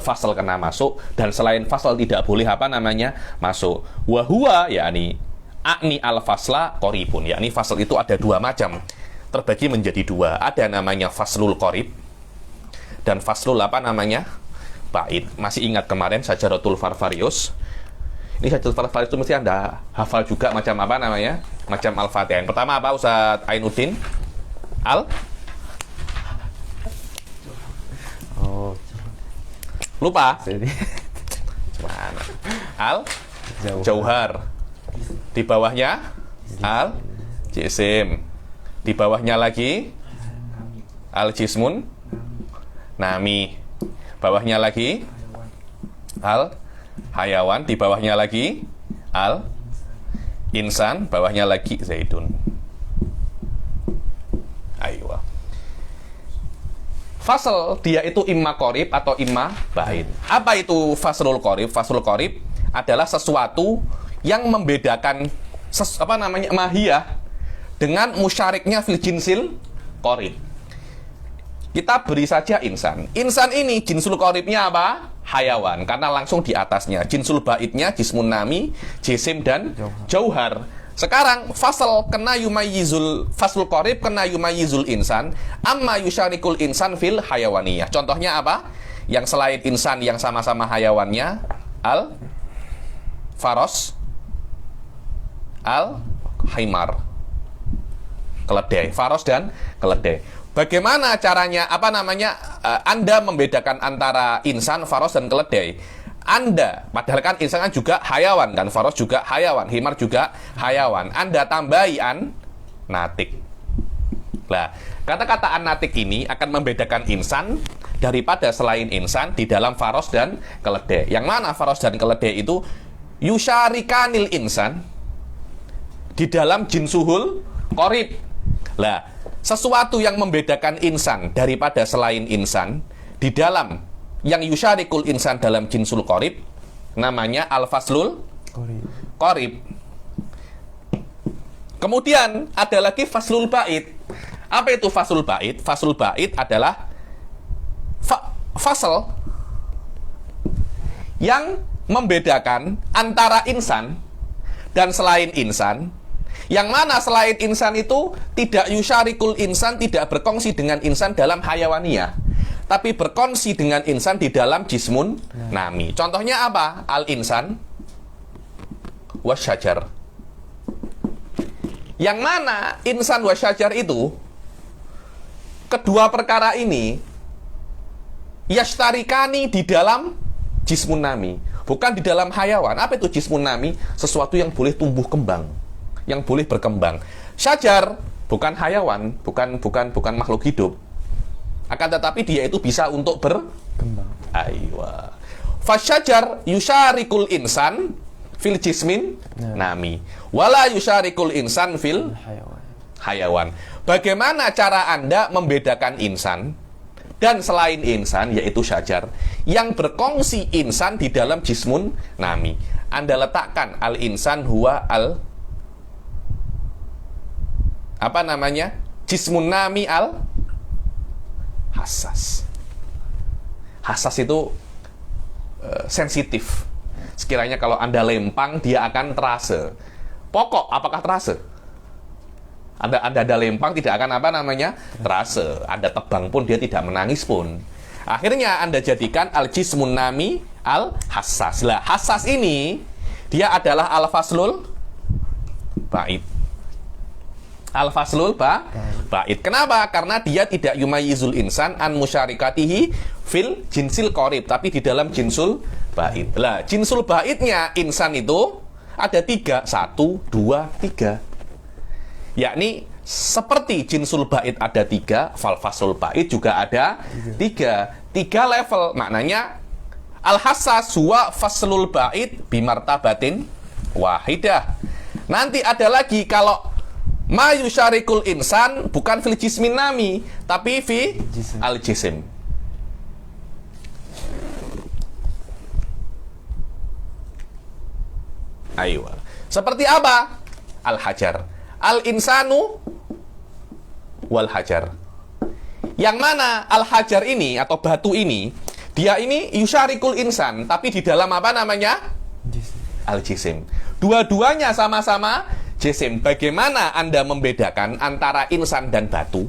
fasal kena masuk, dan selain fasal tidak boleh apa namanya masuk. Wa huwa yakni akni al-fasla qoribun, yakni fasal itu ada 2 macam, terbagi menjadi 2. Ada namanya faslul qorib dan faslul apa namanya ba'id. Masih ingat kemarin Syajaratul Farfarius? Ini Syajaratul Farfarius itu mesti Anda hafal juga macam apa namanya? Macam Al-Fatihah. Yang pertama apa Ustaz Ainuddin? Lupa? Mana? Jauhar. Di bawahnya Jisim. Di bawahnya lagi Jismun Nami. Bawahnya lagi Hayawan. Di bawahnya lagi Insan. Bawahnya lagi Zaidun. Ayo. Fasl dia itu imma qorib atau imma ba'id. Apa itu faslul qorib? Faslul qorib adalah sesuatu yang membedakan mahiyah dengan musyariknya fil jinsil qorib. Kita beri saja insan. Insan ini jinsul qoribnya apa? Hayawan, karena langsung di atasnya. Jinsul ba'idnya jismun nami, jisim dan jauhar. Sekarang fasal kena yumayyizul faslul qorib kena yumayyizul insan amma yusyarikul insan fil hayawaniyah. Contohnya apa? Yang selain insan yang sama-sama hayawannya faros, himar, keledai. Faros dan keledai. bagaimana caranya, Anda membedakan antara insan, faros, dan keledai? Anda, padahal kan insan kan juga hayawan kan, faros juga hayawan, himar juga hayawan. Anda tambahi natik. Nah, kata-kata an-natik ini akan membedakan insan daripada selain insan di dalam faros dan keledai. Yang mana faros dan keledai itu yusyarikanil insan di dalam jinsuhul qorib. Lah, sesuatu yang membedakan insan daripada selain insan di dalam yang yusyarikul insan dalam jinsul qorib namanya al-faslul qorib. Kemudian ada lagi faslul ba'id. Apa itu faslul ba'id? Faslul ba'id adalah fasal yang membedakan antara insan dan selain insan, yang mana selain insan itu tidak yusyarikul insan, tidak berkongsi dengan insan dalam hayawaniyah, tapi berkongsi dengan insan di dalam jismun nami. Contohnya apa? Al-insan wasyajar. Yang mana insan wasyajar itu, kedua perkara ini yashtarikani di dalam jismun nami, bukan di dalam hayawan. Apa itu jismun nami? Sesuatu yang boleh tumbuh kembang, yang boleh berkembang. Syajar bukan hayawan, bukan makhluk hidup. Akan tetapi dia itu bisa untuk berkembang. Aywa. Fasyajar yusyarikul insan fil jismin nami, wala yusyarikul insan fil hayawan. Bagaimana cara Anda membedakan insan dan selain insan, yaitu syajar, yang berkongsi insan di dalam jismun nami? Anda letakkan al-insan huwa jismun nami hassas. Hassas itu sensitif. Sekiranya kalau Anda lempang, dia akan terasa. Pokok, apakah terasa? Anda lempang tidak akan terasa. Anda tebang pun dia tidak menangis pun. Akhirnya Anda jadikan al-jismun nami al-hassas. Lah, hassas ini dia adalah al-faslul ba'id. Al-faslul ba'id. Kenapa? Karena dia tidak yumayizul insan an musyarikatihi fil jinsil qorib, tapi di dalam jinsul ba'id. Lah, jinsul ba'idnya insan itu ada 3. 1, 2, 3. Yakni seperti jinsul ba'id ada 3, fal faslul ba'id juga ada 3. 3 level. Maknanya al-hassas huwa faslul ba'id bimartabatin wahidah. Nanti ada lagi kalau ma yusyarikul insan bukan fil jismin nami, tapi fi al-jisim. Ayo. Seperti apa? Al-hajar. Al-insanu wal hajar. Yang mana al-hajar ini atau batu ini, dia ini yusyarikul insan, tapi di dalam al-jisim. Dua-duanya sama-sama jisim. Bagaimana Anda membedakan antara insan dan batu?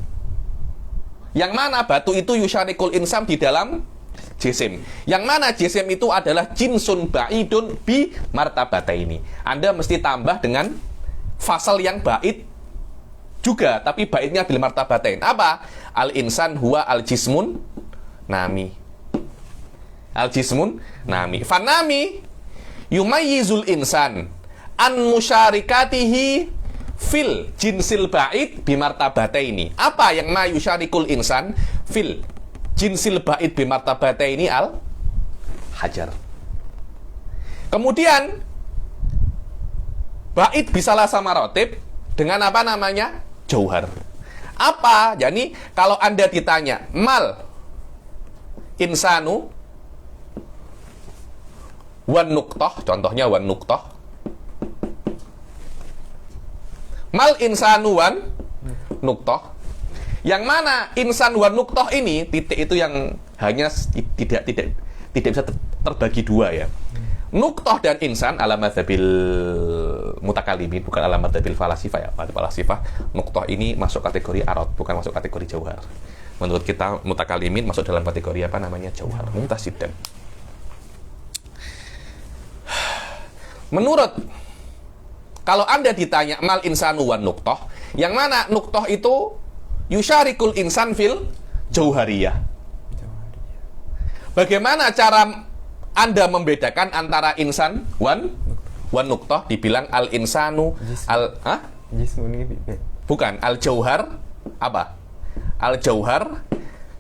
Yang mana batu itu yusyarikul insan di dalam jisim. Yang mana jisim itu adalah jinsun ba'idun bi martabataini. Anda mesti tambah dengan fasal yang ba'id juga, tapi ba'idnya bil martabatain. Apa? Al-insan huwa al-jismun nami. Al-jismun nami. Fanami yumayyizul insan an musyarikatihi fil jinsil ba'id bi martabataini. Apa yang ma yusyarikul insan fil jinsil ba'id bi martabataini al-hajar. Kemudian ba'id bisalah sama rotib dengan jauhar. Apa? Jadi kalau Anda ditanya mal insanu wan nuqtah, contohnya wan nuqtah. Mal insanu wan nuqtah. Yang mana insan wan nuqtah ini, titik itu yang hanya tidak bisa terbagi dua ya. Nuqtah dan insan ala madzabil mutakalimin, bukan ala madzabil falasifah ya. Falasifah, nuqtah ini masuk kategori arad, bukan masuk kategori jauhar. Menurut kita mutakalimin masuk dalam kategori jauhar, muntasidan. Menurut, kalau Anda ditanya mal insanu wan nuqtah, yang mana nuqtah itu yusyarikul insan fil jauhariyah. Bagaimana cara Anda membedakan antara insan wan nuqtah, dibilang al insanu bukan al jauhar, apa? Al jauhar,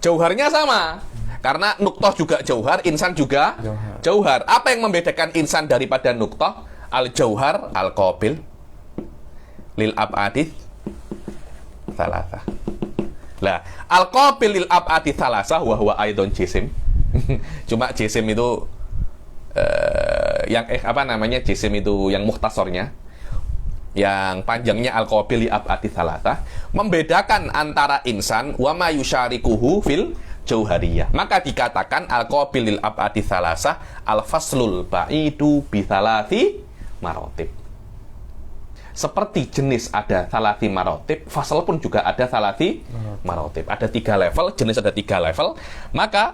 jauharnya sama. Karena nuqtah juga jauhar, insan juga jauhar. Apa yang membedakan insan daripada nuqtah? Al jauhar al qabil lil ab'adi thalatha. Lah, al qabil lil ab'adi thalatha wa huwa aidon jisim. Cuma jisim itu jisim itu yang mukhtasornya, yang panjangnya al-qabil li ab'ati thalatha, membedakan antara insan wa ma yusyarikuhu fil jauhariyah. Maka dikatakan al-qabil lil ab'ati thalatha al-faslul ba'idu bi thalathi marotib. Seperti jenis ada thalathi marotib, fasal pun juga ada thalathi marotib. Ada 3 level, jenis ada 3 level, maka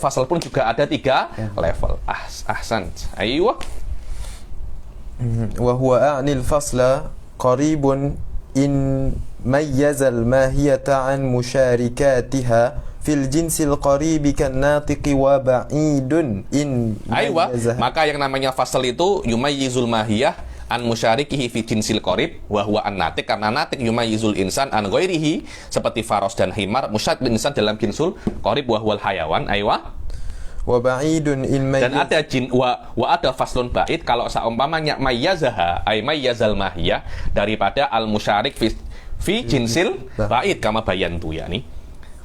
fasal pun juga ada 3 level. Ahsan. Aywa. Wa huwa a'nil fasla qaribun in mayyazal mahiyata an musyarikatiha fil jinsil qaribi kan natiqi wa ba'idun in mayyazaha. Maka yang namanya fasal itu yumayyizul mahiyah an musyarikihi fi jinsil qarib wa huwa an natik, karena natik yumayyizul insan an ghairihi, seperti faros dan himar, musyarikul insan dalam jinsul qarib wa huwal hayawan. Aywa. Wa ba'idun in mayyiz. Dan ada wa ada faslun ba'id kalau seumpamanya mayyazaha ay mayyazal mahiyah daripada al musyarik fi jinsil ba'id kama bayantu, yakni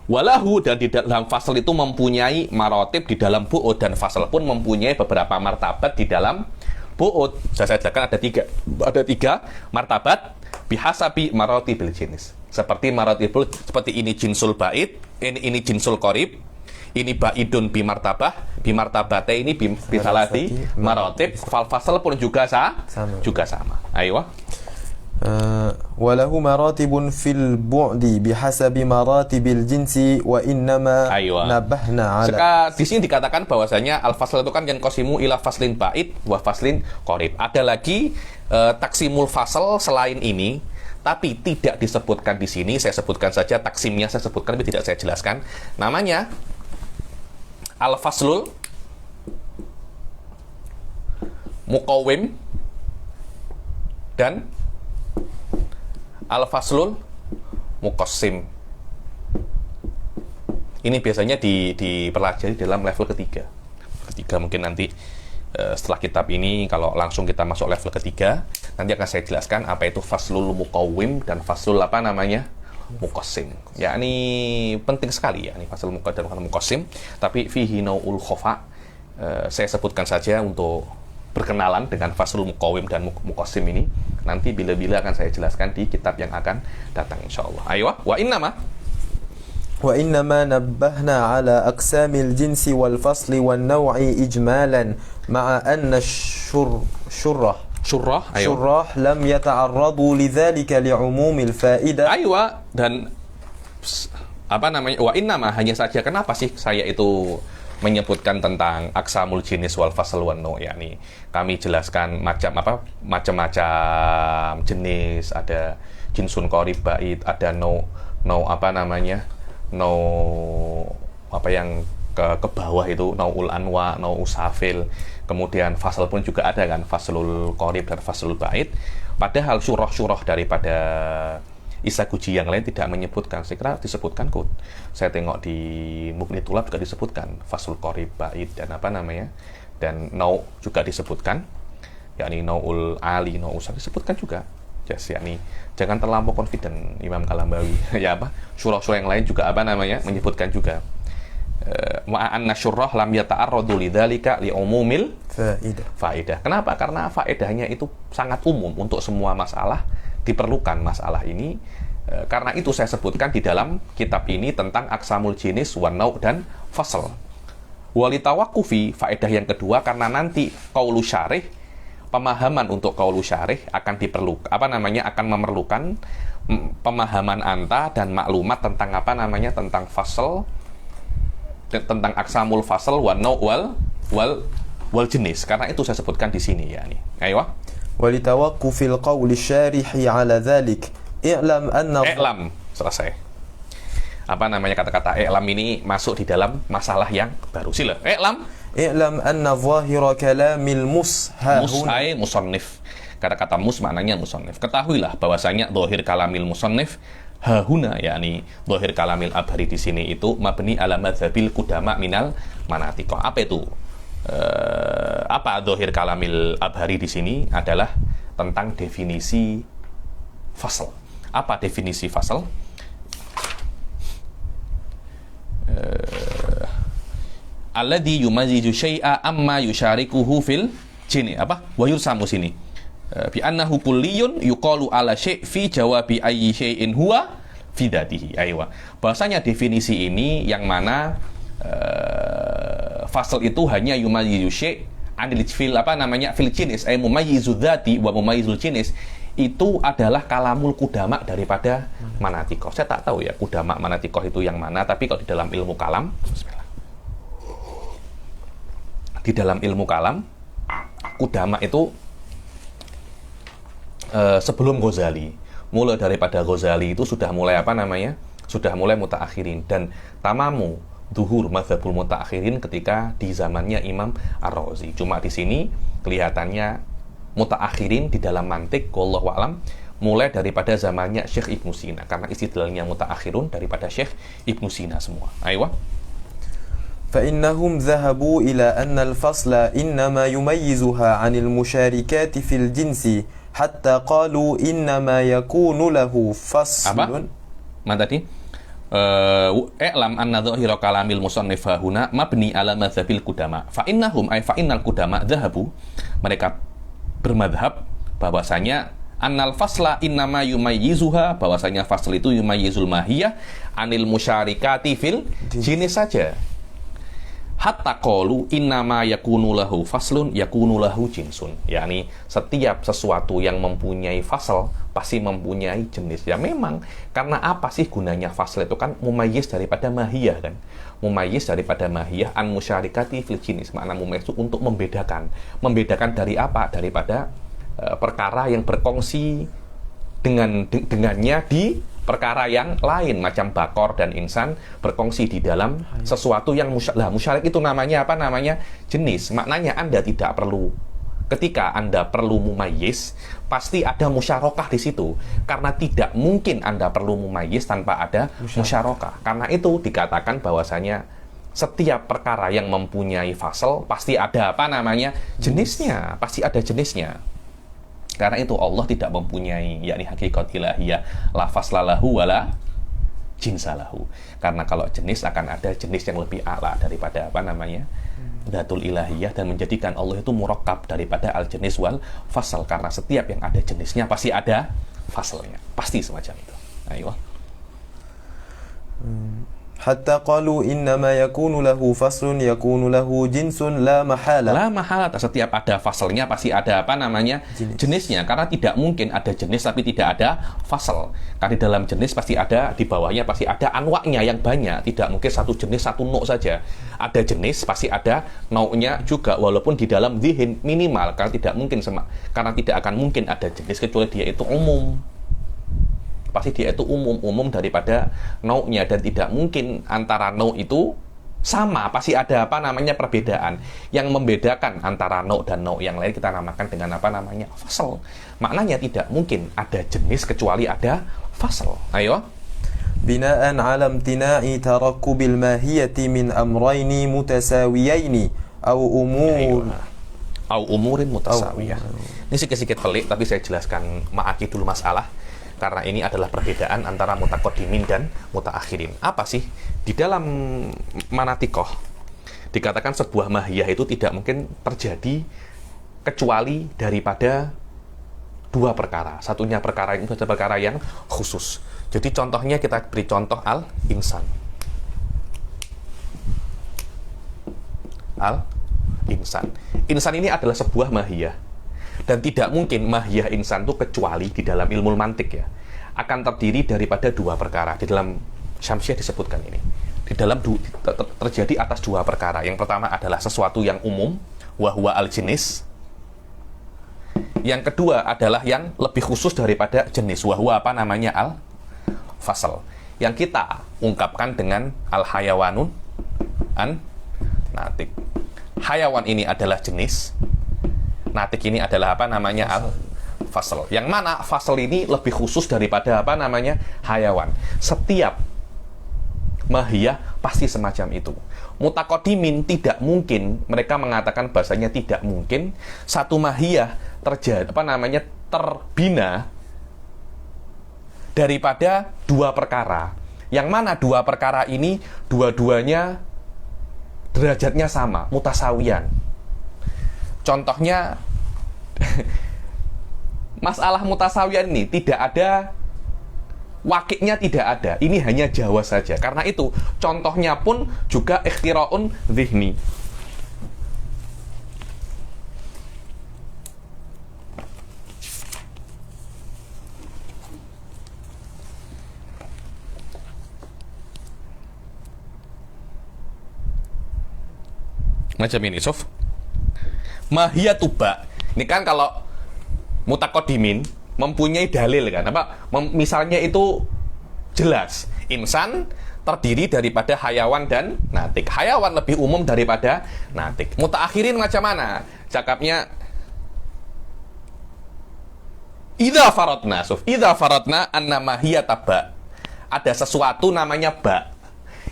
walahu, dan di dalam fasal itu mempunyai marotib di dalam bu'ud, dan fasal pun mempunyai beberapa martabat di dalam bu'ud. Saya jelaskan ada tiga martabat bihasabi marotibil jenis. Seperti marotibul, seperti ini jinsul ba'id, ini jinsul qarib, ini ba'idun bi martabate ini bi salati marotib. Fal fasal pun juga sama. Ayo. Walahu maratibun fil bu'di bihasabi maratibil jinsi wa innama nabahna ala. Di sini dikatakan bahwasanya al-fasl itu kan yanqasimu ila faslin ba'id wa faslin qarib. Ada lagi taksimul fasl selain ini, tapi tidak disebutkan di sini. Saya sebutkan saja taksimnya, saya sebutkan tapi tidak saya jelaskan. Namanya al-faslul muqawwim dan al-faslul muqassim. Ini biasanya dipelajari dalam level ketiga mungkin nanti setelah kitab ini, kalau langsung kita masuk level ketiga, nanti akan saya jelaskan apa itu faslul muqawwim dan faslul muqassim. Ya, ini penting sekali ya, ini faslul muqawwim dan muqassim. Tapi fihi nau'ul khofa, saya sebutkan saja untuk berkenalan dengan faslul muqawwim dan muqassim ini. Nanti bila-bila akan saya jelaskan di kitab yang akan datang insyaallah. Ayo, wa innama nabbahna ala aqsamil jinsi wal fasli wan naw'i ijmalan ma'a anna syurrah lam yata'arradu lidzalika li'umumil fa'idah. Aywa, dan wa innama, hanya saja, kenapa sih saya itu menyebutkan tentang aksamul jinis wal fasl wan naw', yakni kami jelaskan macam-macam jenis, ada jinsun qarib ba'id, ada yang ke bawah itu nau'ul anwa, nau'ul safil. Kemudian fasal pun juga ada kan, faslul qarib dan faslul ba'id. Padahal syurah daripada Isaguji yang lain tidak menyebutkan. Saya kira disebutkan kok. Saya tengok di Mughni Thulab juga disebutkan faslul qarib ba'id dan dan nau juga disebutkan, yakni nau'ul ali, nau'ul safil disebutkan juga. Yakni jangan terlampau confident Imam Kalambawi. Ya apa? Surah-surah yang lain juga menyebutkan juga. Ma'anna syurrah lam yata'arradu lidzalika li'umumil faidah. Kenapa? Karena faedahnya itu sangat umum untuk semua masalah, diperlukan masalah ini. Karena itu saya sebutkan di dalam kitab ini tentang aksamul jinis wan nau' dan fasl. Walitawakufi, faedah yang kedua, karena nanti qaulu syarih, pemahaman untuk qaulu syarih akan akan memerlukan pemahaman anta dan maklumat tentang tentang fasl, tentang aksamul fasl wan nau' wal jenis. Karena itu saya sebutkan di sini ya nih. Ayo. Walitawaqqufil qawli syarihi ala dzalik i'lam anna selesai. Apa namanya kata-kata i'lam ini masuk di dalam masalah yang baru. Sila. I'lam. I'lam anna zahira kalamil mus ha huna. Mus'ai musannif. Kata-kata mus maknanya musannif. Ketahuilah bahwasanya zahir kalamil musannif hahuna, yakni zahir kalamil Abhari di sini itu mabni ala madzabil qudama minal manatiqah. Apa itu? Apa zahir kalamil Abhari di sini adalah tentang definisi fasl. Apa definisi fasl? Alladhi yumazizu syai'a amma yusyarikuhu fil jini. Apa? Wa yursamu sini. Bi annahu kulliyun yuqalu ala syai' fi jawabi ayyi syai'in huwa fi dzatihi. Aywa. Bahasanya definisi ini yang mana fasl itu hanya yumazizu syai' anil fil apa namanya fil jinis ay mumayyizu dzati wa mumayyizul jinis. Itu adalah kalamul kudama daripada manatikoh. Saya tak tahu ya kudama manatikoh itu yang mana, tapi kalau di dalam ilmu kalam, di dalam ilmu kalam, kudama itu sebelum Ghazali. Mulai daripada Ghazali itu sudah mulai apa namanya? Sudah mulai mutaakhirin, dan tamamu zuhur madzhabul mutaakhirin ketika di zamannya Imam Ar-Razi. Cuma di sini kelihatannya mutaakhirin di dalam mantik wallahu a'lam mulai daripada zamannya Syekh Ibnu Sina, karena istidlalnya mutaakhirun daripada Syekh Ibnu Sina semua. Aywa. فإنهم ذهبوا إلى أن الفصل إنما يميزها عن المشاركات في الجنس حتى قالوا إنما يكون له فصل. Apa? Mana tadi? I'lam anna dhahira kalamil musannif huna mabni ala madzabil qudama. Fa innahum ay fa innal qudama dhahabu, mereka bermadhab bahwasanya annal fasla innama yumayyizuha, bahwasanya fasl itu yumayyizul mahiyah anil musyarikati fil jinis saja. Hatta qalu innama yakunu lahu faslun yakunu lahu jinsun, yakni setiap sesuatu yang mempunyai fasl pasti mempunyai jenis. Ya memang, karena apa sih gunanya fasl itu kan mumayyiz daripada mahiyah kan, mumayyiz daripada mahiyah an musyarikati fil jinis, makna mumayyiz itu untuk membedakan dari apa, daripada perkara yang berkongsi dengannya di perkara yang lain, macam bakor dan insan berkongsi di dalam sesuatu yang musyarik itu namanya apa, namanya jenis. Maknanya Anda tidak perlu, ketika Anda perlu mumayyiz pasti ada musyarakah di situ, karena tidak mungkin Anda perlu mumayyiz tanpa ada musyarakah. Karena itu dikatakan bahwasanya setiap perkara yang mempunyai fasal pasti ada apa namanya jenisnya, pasti ada jenisnya. Karena itu Allah tidak mempunyai yakni hakikat ilahiyah la faslalahu wala jinsalahu. Karena kalau jenis akan ada jenis yang lebih a'la daripada apa namanya datul ilahiyah, dan menjadikan Allah itu murakkab daripada al jenis wal fasal, karena setiap yang ada jenisnya pasti ada fasalnya, pasti semacam itu. Ayo. Hatta qalu innama yakunu lahu faslun yakunu lahu jinsun la mahala. La mahala, setiap ada fasalnya pasti ada apa namanya jenisnya, karena tidak mungkin ada jenis tapi tidak ada fasal. Karena di dalam jenis pasti ada, di bawahnya pasti ada anwaknya yang banyak, tidak mungkin satu jenis satu nau saja. Ada jenis pasti ada nau'nya juga, walaupun di dalam zihin minimal, karena tidak mungkin karena tidak akan mungkin ada jenis kecuali dia itu umum. Pasti dia itu umum daripada nau'nya, dan tidak mungkin antara nau' itu sama, pasti ada apa namanya perbedaan. Yang membedakan antara nau' dan nau' yang lain kita namakan dengan apa namanya fasal. Maknanya tidak mungkin ada jenis kecuali ada fasal. Ayo. Bina'an 'ala imtina'i tarakkubil mahiyati min amrayni mutasawiyaini au umurin mutasawiyah. Ini sedikit pelik, tapi saya jelaskan ma'aki dulu masalah, karena ini adalah perbedaan antara mutaqaddimin dan mutaakhirin. Apa sih? Di dalam manatikoh dikatakan sebuah mahiyah itu tidak mungkin terjadi kecuali daripada dua perkara. Satunya perkara itu adalah perkara yang khusus. Jadi contohnya kita beri contoh al-insan. Al-insan. Insan ini adalah sebuah mahiyah. Dan tidak mungkin mahiyah insan itu kecuali di dalam ilmu mantik ya, akan terdiri daripada dua perkara. Di dalam Syamsiah disebutkan ini. Di dalam terjadi atas dua perkara. Yang pertama adalah sesuatu yang umum, wahwa al-jenis. Yang kedua adalah yang lebih khusus daripada jenis, wahwa apa namanya al-fasal. yang kita ungkapkan dengan al-hayawanun an natik. Hayawan ini adalah jenis, natik ini adalah apa namanya? Al-fasl. Yang mana fasl ini lebih khusus daripada apa namanya? Hayawan. Setiap mahiyah pasti semacam itu. Mutakodimin tidak mungkin, mereka mengatakan bahasanya tidak mungkin satu mahiyah terbina daripada dua perkara. Yang mana dua perkara ini dua-duanya derajatnya sama, mutasawiyan. Contohnya masalah mutasawiyan ini tidak ada wakilnya, tidak ada. Ini hanya Jawa saja. Karena itu contohnya pun juga ikhtiraun zihni. Macam ini, Sof. Mahiyatu ba. Ini kan kalau mutakodimin mempunyai dalil kan, misalnya itu jelas, insan terdiri daripada hayawan dan natik. Hayawan lebih umum daripada natik. Mutaakhirin macam mana? Cakapnya idza faradna, Sof. Idza faradna anna mahiyata ba. Ada sesuatu namanya ba.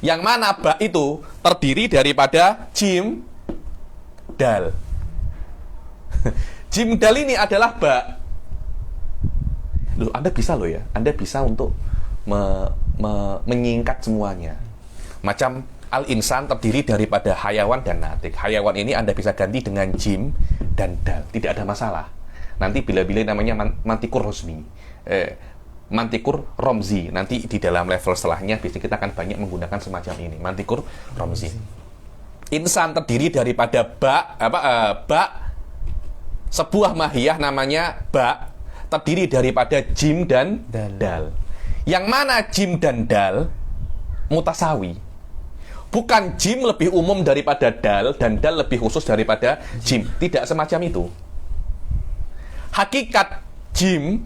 Yang mana ba itu terdiri daripada jim dal. Jim dal ini adalah ba. Loh, Anda bisa loh ya. Anda bisa untuk menyingkat semuanya. Macam al-insan terdiri daripada hayawan dan natik. Hayawan ini Anda bisa ganti dengan jim dan dal. Tidak ada masalah. Nanti bila-bila namanya mantikur rosmi. Mantikur romzi. Nanti di dalam level setelahnya biasanya kita akan banyak menggunakan semacam ini. Mantikur romzi. Insan terdiri daripada ba, sebuah mahiyah namanya ba, terdiri daripada jim dan dal. Yang mana jim dan dal mutasawi. Bukan jim lebih umum daripada dal dan dal lebih khusus daripada jim. Tidak semacam itu. Hakikat jim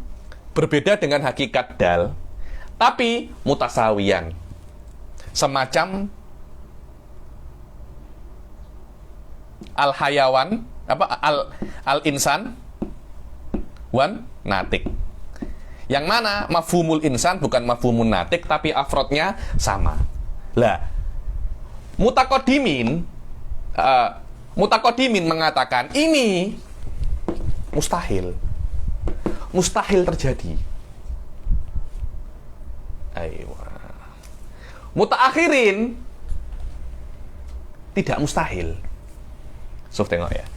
berbeda dengan hakikat dal, tapi mutasawiyan. Semacam al-hayawan, al-insan wan natik. Yang mana mafhumul insan bukan mafhumun natik, tapi afrodnya sama. Lah, mutakodimin mengatakan ini mustahil terjadi. Ayo. Mutaakhirin tidak mustahil. Sof, tengok ya.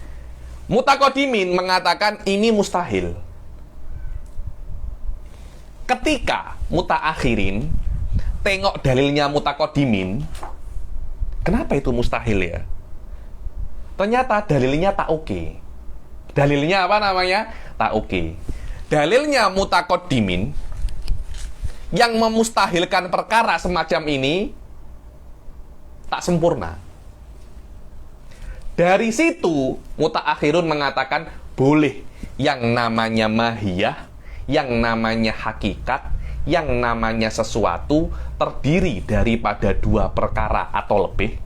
Mutakodimin mengatakan ini mustahil. Ketika mutaakhirin tengok dalilnya mutakodimin, kenapa itu mustahil ya? Ternyata dalilnya tak oke. Dalilnya apa namanya? Tak oke. Dalilnya mutakodimin yang memustahilkan perkara semacam ini tak sempurna. Dari situ mutaakhirun mengatakan boleh yang namanya mahiyah, yang namanya hakikat, yang namanya sesuatu terdiri daripada dua perkara atau lebih.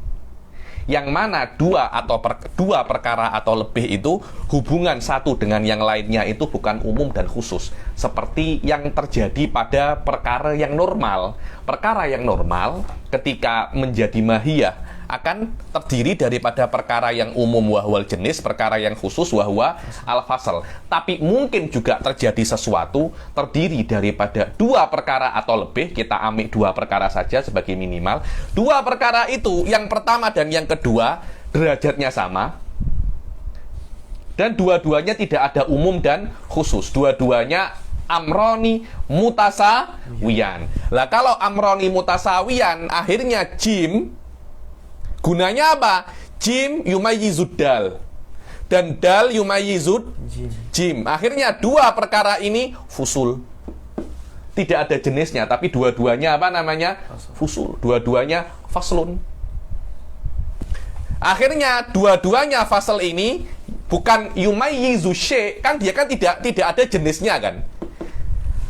Yang mana dua perkara atau lebih itu hubungan satu dengan yang lainnya itu bukan umum dan khusus. Seperti yang terjadi pada perkara yang normal. Perkara yang normal ketika menjadi mahiyah akan terdiri daripada perkara yang umum wahwal jenis, perkara yang khusus wahwa al-fasl. Tapi mungkin juga terjadi sesuatu terdiri daripada dua perkara atau lebih. Kita ambil dua perkara saja sebagai minimal. Dua perkara itu, yang pertama dan yang kedua derajatnya sama, dan dua-duanya tidak ada umum dan khusus. Dua-duanya amroni mutasawiyan. Lah kalau amroni mutasawiyan, akhirnya jim gunanya apa? Jim yumayyizud dal dan dal yumayyizud jim. Akhirnya dua perkara ini fusul. Tidak ada jenisnya, tapi dua-duanya apa namanya? Fusul. Dua-duanya faslun. Akhirnya dua-duanya fasl ini bukan yumayyizu syai', kan dia kan tidak ada jenisnya kan.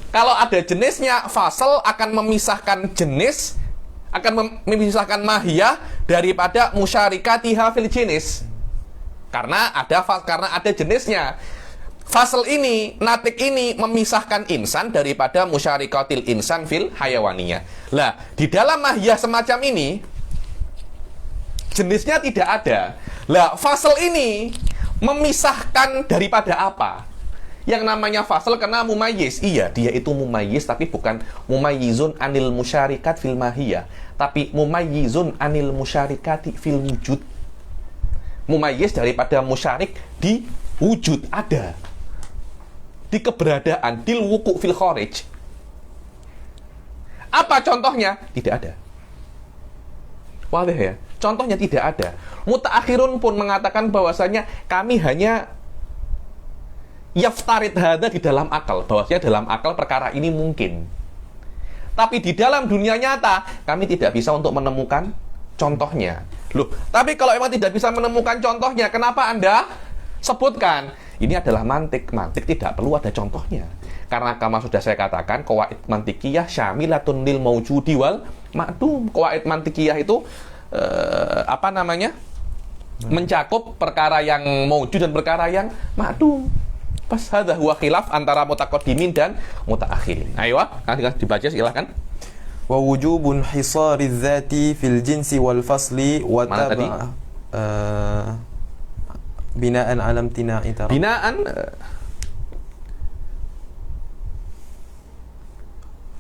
Kalau ada jenisnya, fasal akan memisahkan jenis, akan memisahkan mahiyah daripada musyarikatiha fil jenis. Karena ada jenisnya. Fasal ini, natik ini memisahkan insan daripada musyarikatil insan fil hayawaniyah. Lah, di dalam mahiyah semacam ini jenisnya tidak ada. Lah, fasal ini memisahkan daripada apa? Yang namanya fasal karena mumayyiz. Iya, dia itu mumayyiz, tapi bukan mumayyizun anil musyarikat fil mahiyah, tapi mumayyizun anil musyarikati fil wujud. Mumayyiz daripada musyarik di wujud, ada. Di keberadaan, dil wuku fil kharij. Apa contohnya? Tidak ada. Walih ya, contohnya tidak ada. Mutaakhirun pun mengatakan bahwasanya kami hanya yaftarid hada di dalam akal, bahwasanya dalam akal perkara ini mungkin. Tapi di dalam dunia nyata kami tidak bisa untuk menemukan contohnya. Loh, tapi kalau emang tidak bisa menemukan contohnya, kenapa Anda sebutkan? Ini adalah mantik. Mantik tidak perlu ada contohnya. Karena kama sudah saya katakan, qawaid mantikiyah syamilatun lil maujudi wal ma'dum. Qawaid mantikiyah itu mencakup perkara yang maujud dan perkara yang ma'dum. Pas hadza huwa khilaf antara mutaqaddimin dan mutaakhirin. Ayo, nanti dibaca silakan. Wa wujubun hisari dzati fil jinsi wal fasli wa tab'a binaan alam tina'i taraf. Binaan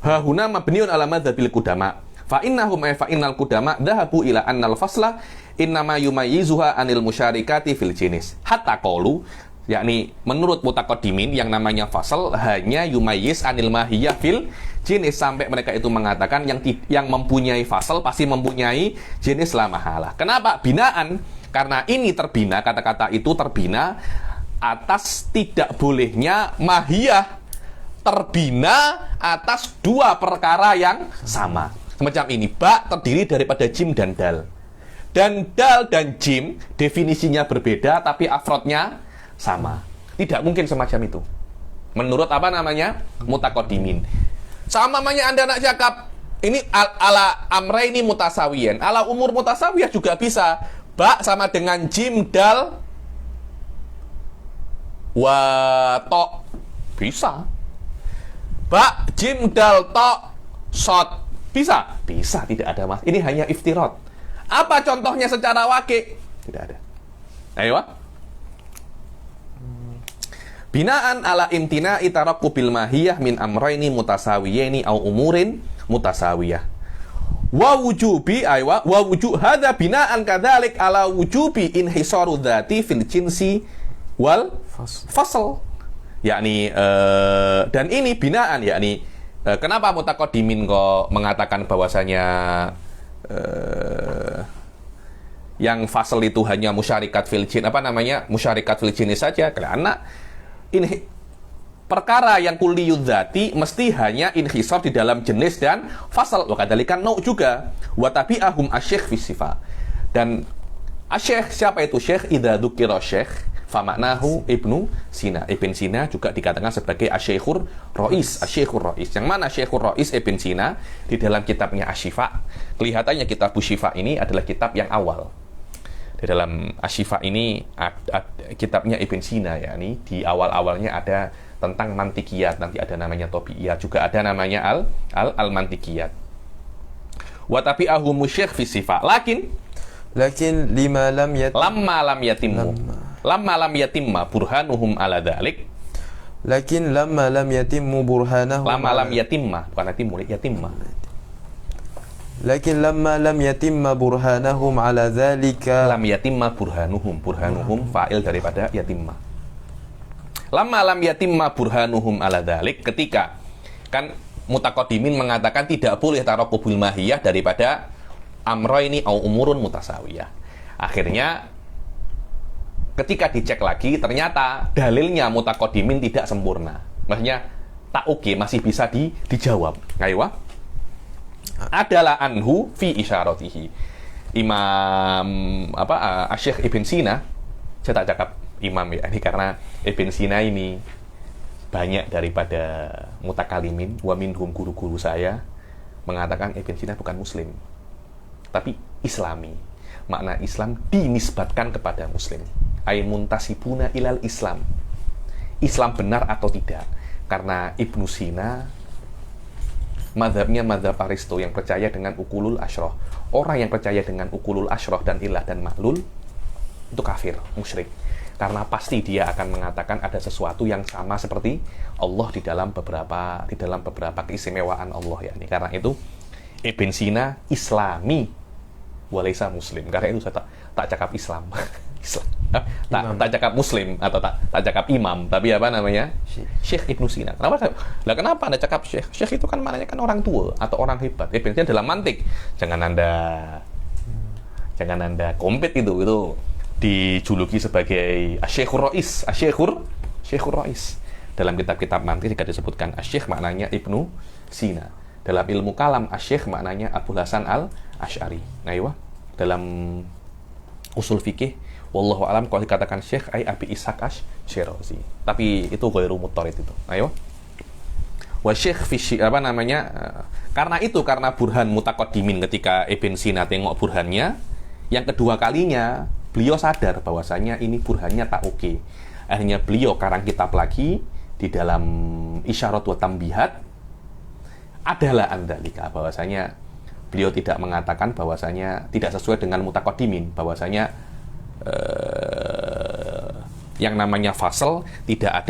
hahuna mabniun ala madzabil qudama. Fa innal qudama dhahabu ila annal fasla innama yumayyizuha anil musyarikati fil jinis. Hatta qalu, yakni menurut mutaqaddimin yang namanya fasal hanya yumayyiz anil mahiyah fil jenis, sampai mereka itu mengatakan yang mempunyai fasal pasti mempunyai jenis la mahalah. Kenapa? Binaan, karena ini terbina, kata-kata itu terbina atas tidak bolehnya mahiyah terbina atas dua perkara yang sama. Semacam ini, ba terdiri daripada jim dan dal. Dan dal dan jim definisinya berbeda tapi afrodnya sama. Tidak mungkin semacam itu. Menurut mutaqaddimin. Sama namanya Anda nak cakap, ini ala amraini mutasawiyan. Ala umur mutasawiyah juga bisa. Ba sama dengan jim, dal, wa, to. Bisa. Ba, jim, dal, to, sot. Bisa? Bisa, tidak ada mas. Ini hanya iftirat. Apa contohnya secara wakil? Tidak ada. Ayo. Binaan ala imtina itaraku bil mahiyah min amraini mutasawiyeni au umurin mutasawiyah. Wa wujubi aywa wa wujub hadza binaan kadzalik ala wujubi inhisaru dzati fil jinsi wal fasl. Yakni dan ini binaan, yakni kenapa mutaqaddimin kok mengatakan bahwasanya yang fasl itu hanya musyarikat fil jin, musyarikat fil jinis saja, karena ini perkara yang kulliyud dzati mesti hanya inhisar di dalam jenis dan fasal. Wa kadzalikan nau juga. Wa tabi'ahum asy-syekh fi sifat. Dan asy-syekh, siapa itu syekh? Idza dzukira syekh fa ma'nahu Ibnu Sina. Ibn Sina juga dikatakan sebagai asy-syekhur rais, asy-syekhur rais. Yang mana syekhur rais Ibn Sina di dalam kitabnya Asy-Syifa. Kelihatannya kitab Asy-Syifa ini adalah kitab yang awal. Di dalam Asy-Syifa ini kitabnya Ibn Sina, yakni di awal-awalnya ada tentang mantikiyat, nanti ada namanya tobi'iyat, juga ada namanya al-mantikiyat. Wa tabi'ahum syekh fi sifat. Lakin lamma lam yatimma burhanuhum ala dzalik. Lakin lamma lam yatimmu burhanahum. Lamma lam yatimma, bukan yatimma. Lakin lamma lam yatimma burhanahum ala dzalika. Lam yatimma burhanuhum fa'il daripada yatimma. Lamma lam yatimma burhanuhum ala dzalik, ketika kan mutaqaddimin mengatakan tidak boleh tarakubul mahiyah daripada amraini au umurun mutasawiyah. Akhirnya ketika dicek lagi ternyata dalilnya mutaqaddimin tidak sempurna. Maksudnya tak oke, masih bisa dijawab. Ayo. Adalah anhu fi isyaratihi. Imam Asy-Syaikh Ibn Sina, saya tak cakap imam ya, ini karena Ibn Sina ini banyak daripada mutakalimin wa minhum, guru-guru saya, mengatakan Ibn Sina bukan muslim, tapi islami. Makna Islam dinisbatkan kepada muslim. Ay muntasibuna ilal Islam. Islam benar atau tidak? Karena Ibnu Sina mazhabnya mazhab Aristo yang percaya dengan ukulul asyroh. Orang yang percaya dengan ukulul asyroh dan ilah dan maklul itu kafir, musyrik. Karena pasti dia akan mengatakan ada sesuatu yang sama seperti Allah di dalam beberapa keistimewaan Allah, ya. Karena itu Ibn Sina islami walaisa muslim. Karena itu saya tak cakap Islam. tak cakap muslim atau tak cakap imam, tapi apa namanya? Syekh Ibnu Sina. Kenapa Anda cakap syekh? Syekh itu kan maknanya kan orang tua atau orang hebat. Ibn Sina dalam mantik. Jangan Anda kompet itu dijuluki sebagai Asy-Syekhur Rais, Syekhur Rais. Dalam kitab-kitab mantik jika disebutkan Asy-Syekh maknanya Ibnu Sina. Dalam ilmu kalam Asy-Syekh maknanya Abu Hasan Al-Asy'ari. Nah, dalam usul fikih wallahu alam kalau dikatakan Syekh ay Abi Ishaq Asy-Syirazi. Tapi itu ghairu muttarid itu. Ayo. Wa Syekh fi karena burhan mutaqaddimin ketika Ibn Sina tengok burhannya, yang kedua kalinya beliau sadar bahwasanya ini burhannya tak oke. Akhirnya beliau karang kitab lagi di dalam Isyarat wa Tambihat adalah andalika bahwasanya beliau tidak mengatakan bahwasanya tidak sesuai dengan mutaqaddimin, bahwasanya yang namanya fasal tidak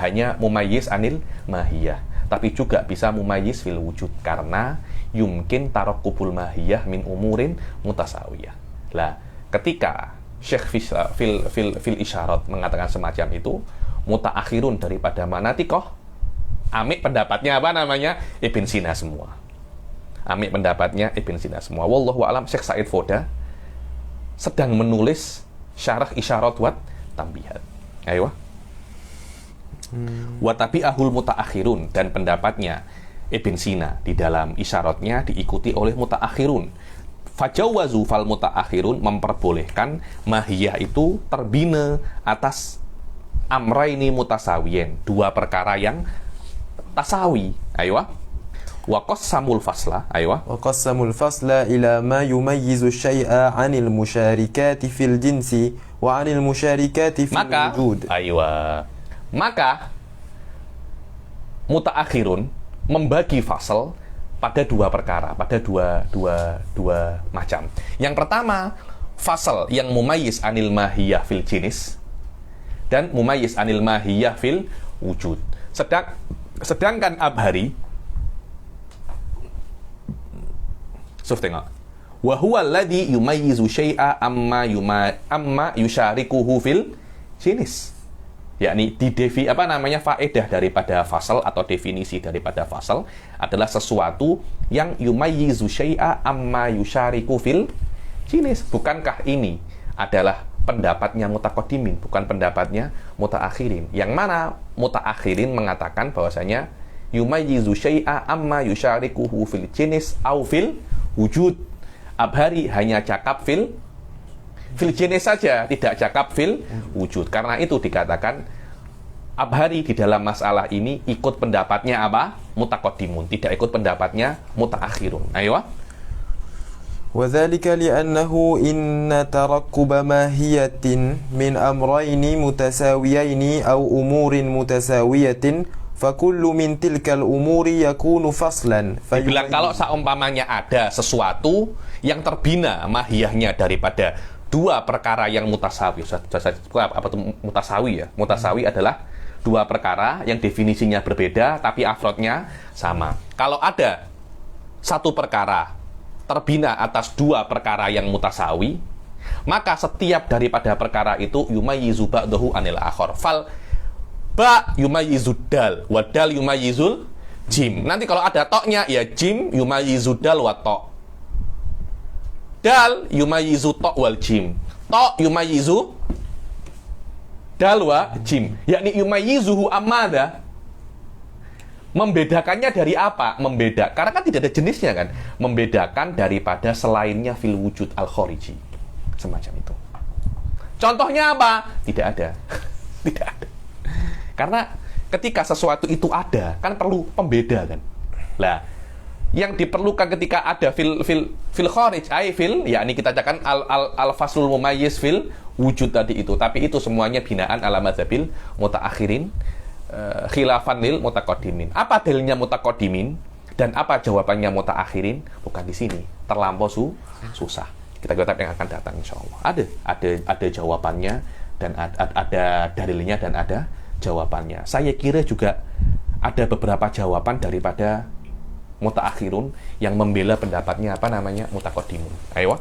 hanya mumayyiz anil mahiyah, tapi juga bisa mumayyiz fil wujud karena yumkin tarakkubul mahiyah min umurin mutasawiyah. Lah, ketika Syekh fil Isyarat mengatakan semacam itu, mutaakhirun daripada manatikoh, amik pendapatnya apa namanya? Ibn Sina semua. Amik pendapatnya Ibn Sina semua. Wallahu a'lam. Syekh Said Foda sedang menulis syarah Isyarat wa Tambihat. Ayo. Wa tabi'ahul mutaakhirun, dan pendapatnya Ibn Sina di dalam isyaratnya diikuti oleh mutaakhirun. Fajawazu fal mutaakhirun, memperbolehkan mahiyah itu terbina atas amraini mutasawiyen, dua perkara yang tasawi. Ayo. Wa qassamul fasla, aywa. Wa qassamul fasla ila ma yumayyizu syai'a 'anil musyarikati fil jinsi wa 'anil musyarikati fil wujud. Maka mutaakhirun membagi fasal pada dua perkara, pada dua macam. Yang pertama, fasal yang mumayyiz anil mahiyah fil jinis dan mumayyiz anil mahiyah fil wujud. Sedangkan Abhari tengok. Wa huwa alladhi yumayyizu syai'a amma yusyarikuhu fil jinis. Yakni faedah daripada fasal atau definisi daripada fasal adalah sesuatu yang yumayyizu syai'a amma yusyariku fil jinis. Bukankah ini adalah pendapatnya mutaqaddimin, bukan pendapatnya mutaakhirin? Yang mana mutaakhirin mengatakan bahwasanya yumayyizu syai'a amma yusyarikuhu fil jinis au fil wujud. Abhari hanya cakap fil jenis saja, tidak cakap fil wujud. Karena itu dikatakan Abhari di dalam masalah ini ikut pendapatnya apa? Mutaqaddimun, tidak ikut pendapatnya mutaakhirun. Ayo. Wa dzalika li'annahu inna tarakkuba mahiyatin min amrayni mutasawiyaini aw umurin mutasawiyatin fakullu min tilkal umuri yakunu faslan. Dibilang kalau seumpamanya ada sesuatu yang terbina mahiyahnya daripada dua perkara yang mutasawi. Apa itu mutasawi ya? Mutasawi adalah dua perkara yang definisinya berbeda tapi afrodnya sama. Kalau ada satu perkara terbina atas dua perkara yang mutasawi, maka setiap daripada perkara itu yumayyizu ba'dahu anil akhar. Fal ba yumayyizud dal wa dal yumayyizul jim. Nanti kalau ada toknya ya jim yumayyizud dal wa tok. Dal yumayyizu tok wal jim. Tok yumayyizu dal wa jim. Yakni yumayyizuhu amada. Membedakannya dari apa? Karena kan tidak ada jenisnya kan. Membedakan daripada selainnya fil wujud al-khariji. Semacam itu. Contohnya apa? Tidak ada. Tidak ada. Karena ketika sesuatu itu ada, kan perlu pembeda kan. Lah, yang diperlukan ketika ada fil kharij, yakni kita katakan al faslul mumayyiz fil wujud tadi itu. Tapi itu semuanya binaan ala madzhabil mutaakhirin, khilafan lil mutaqaddimin. Apa dalilnya mutaqaddimin dan apa jawabannya mutaakhirin? Bukan di sini. Terlampau susah. Kita yang akan datang insyaallah. Ada jawabannya dan ada dalilnya dan ada jawabannya. Saya kira juga ada beberapa jawaban daripada mutaakhirun yang membela pendapatnya mutaqaddimun. Ayo.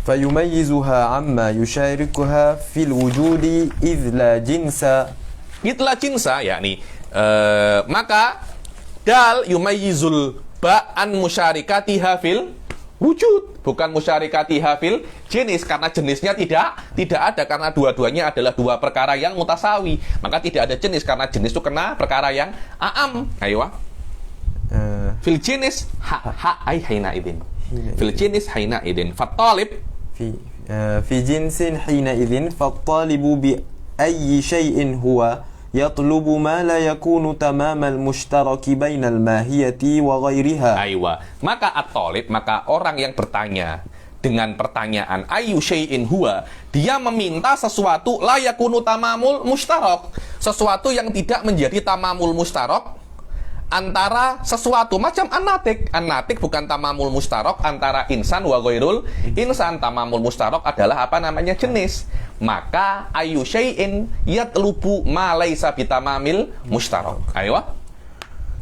Fayumayyizuha amma yusharikuha fil wujudi idh la jinsa. Itla jinsa, yakni maka dal yumayyizul ba'an musyarikatiha fil wujud, bukan musyarikatiha fil jenis, karena jenisnya tidak ada, karena dua-duanya adalah dua perkara yang mutasawi, maka tidak ada jenis karena jenis itu kena perkara yang a'am. Ayo. Fil jenis ay hina idin. Fil jenis hina idin. Fattalib fi jinsin hina idin fattalibu bi ayyi shay'in huwa yatlubu ma la yakunu tamamal mushtaraki bainal mahiyati wa ghairiha. Aywa. Maka at-talib, maka orang yang bertanya dengan pertanyaan ayyu syai'in huwa, dia meminta sesuatu la yakunu tamamul mushtarak, sesuatu yang tidak menjadi tamamul mushtarak antara sesuatu macam an-natik bukan tamamul mushtarak antara insan wa ghairul insan. Tamamul mushtarak adalah jenis. Maka ayu syai'in yatlubu ma laisa bitamamil mushtarak. Ayo.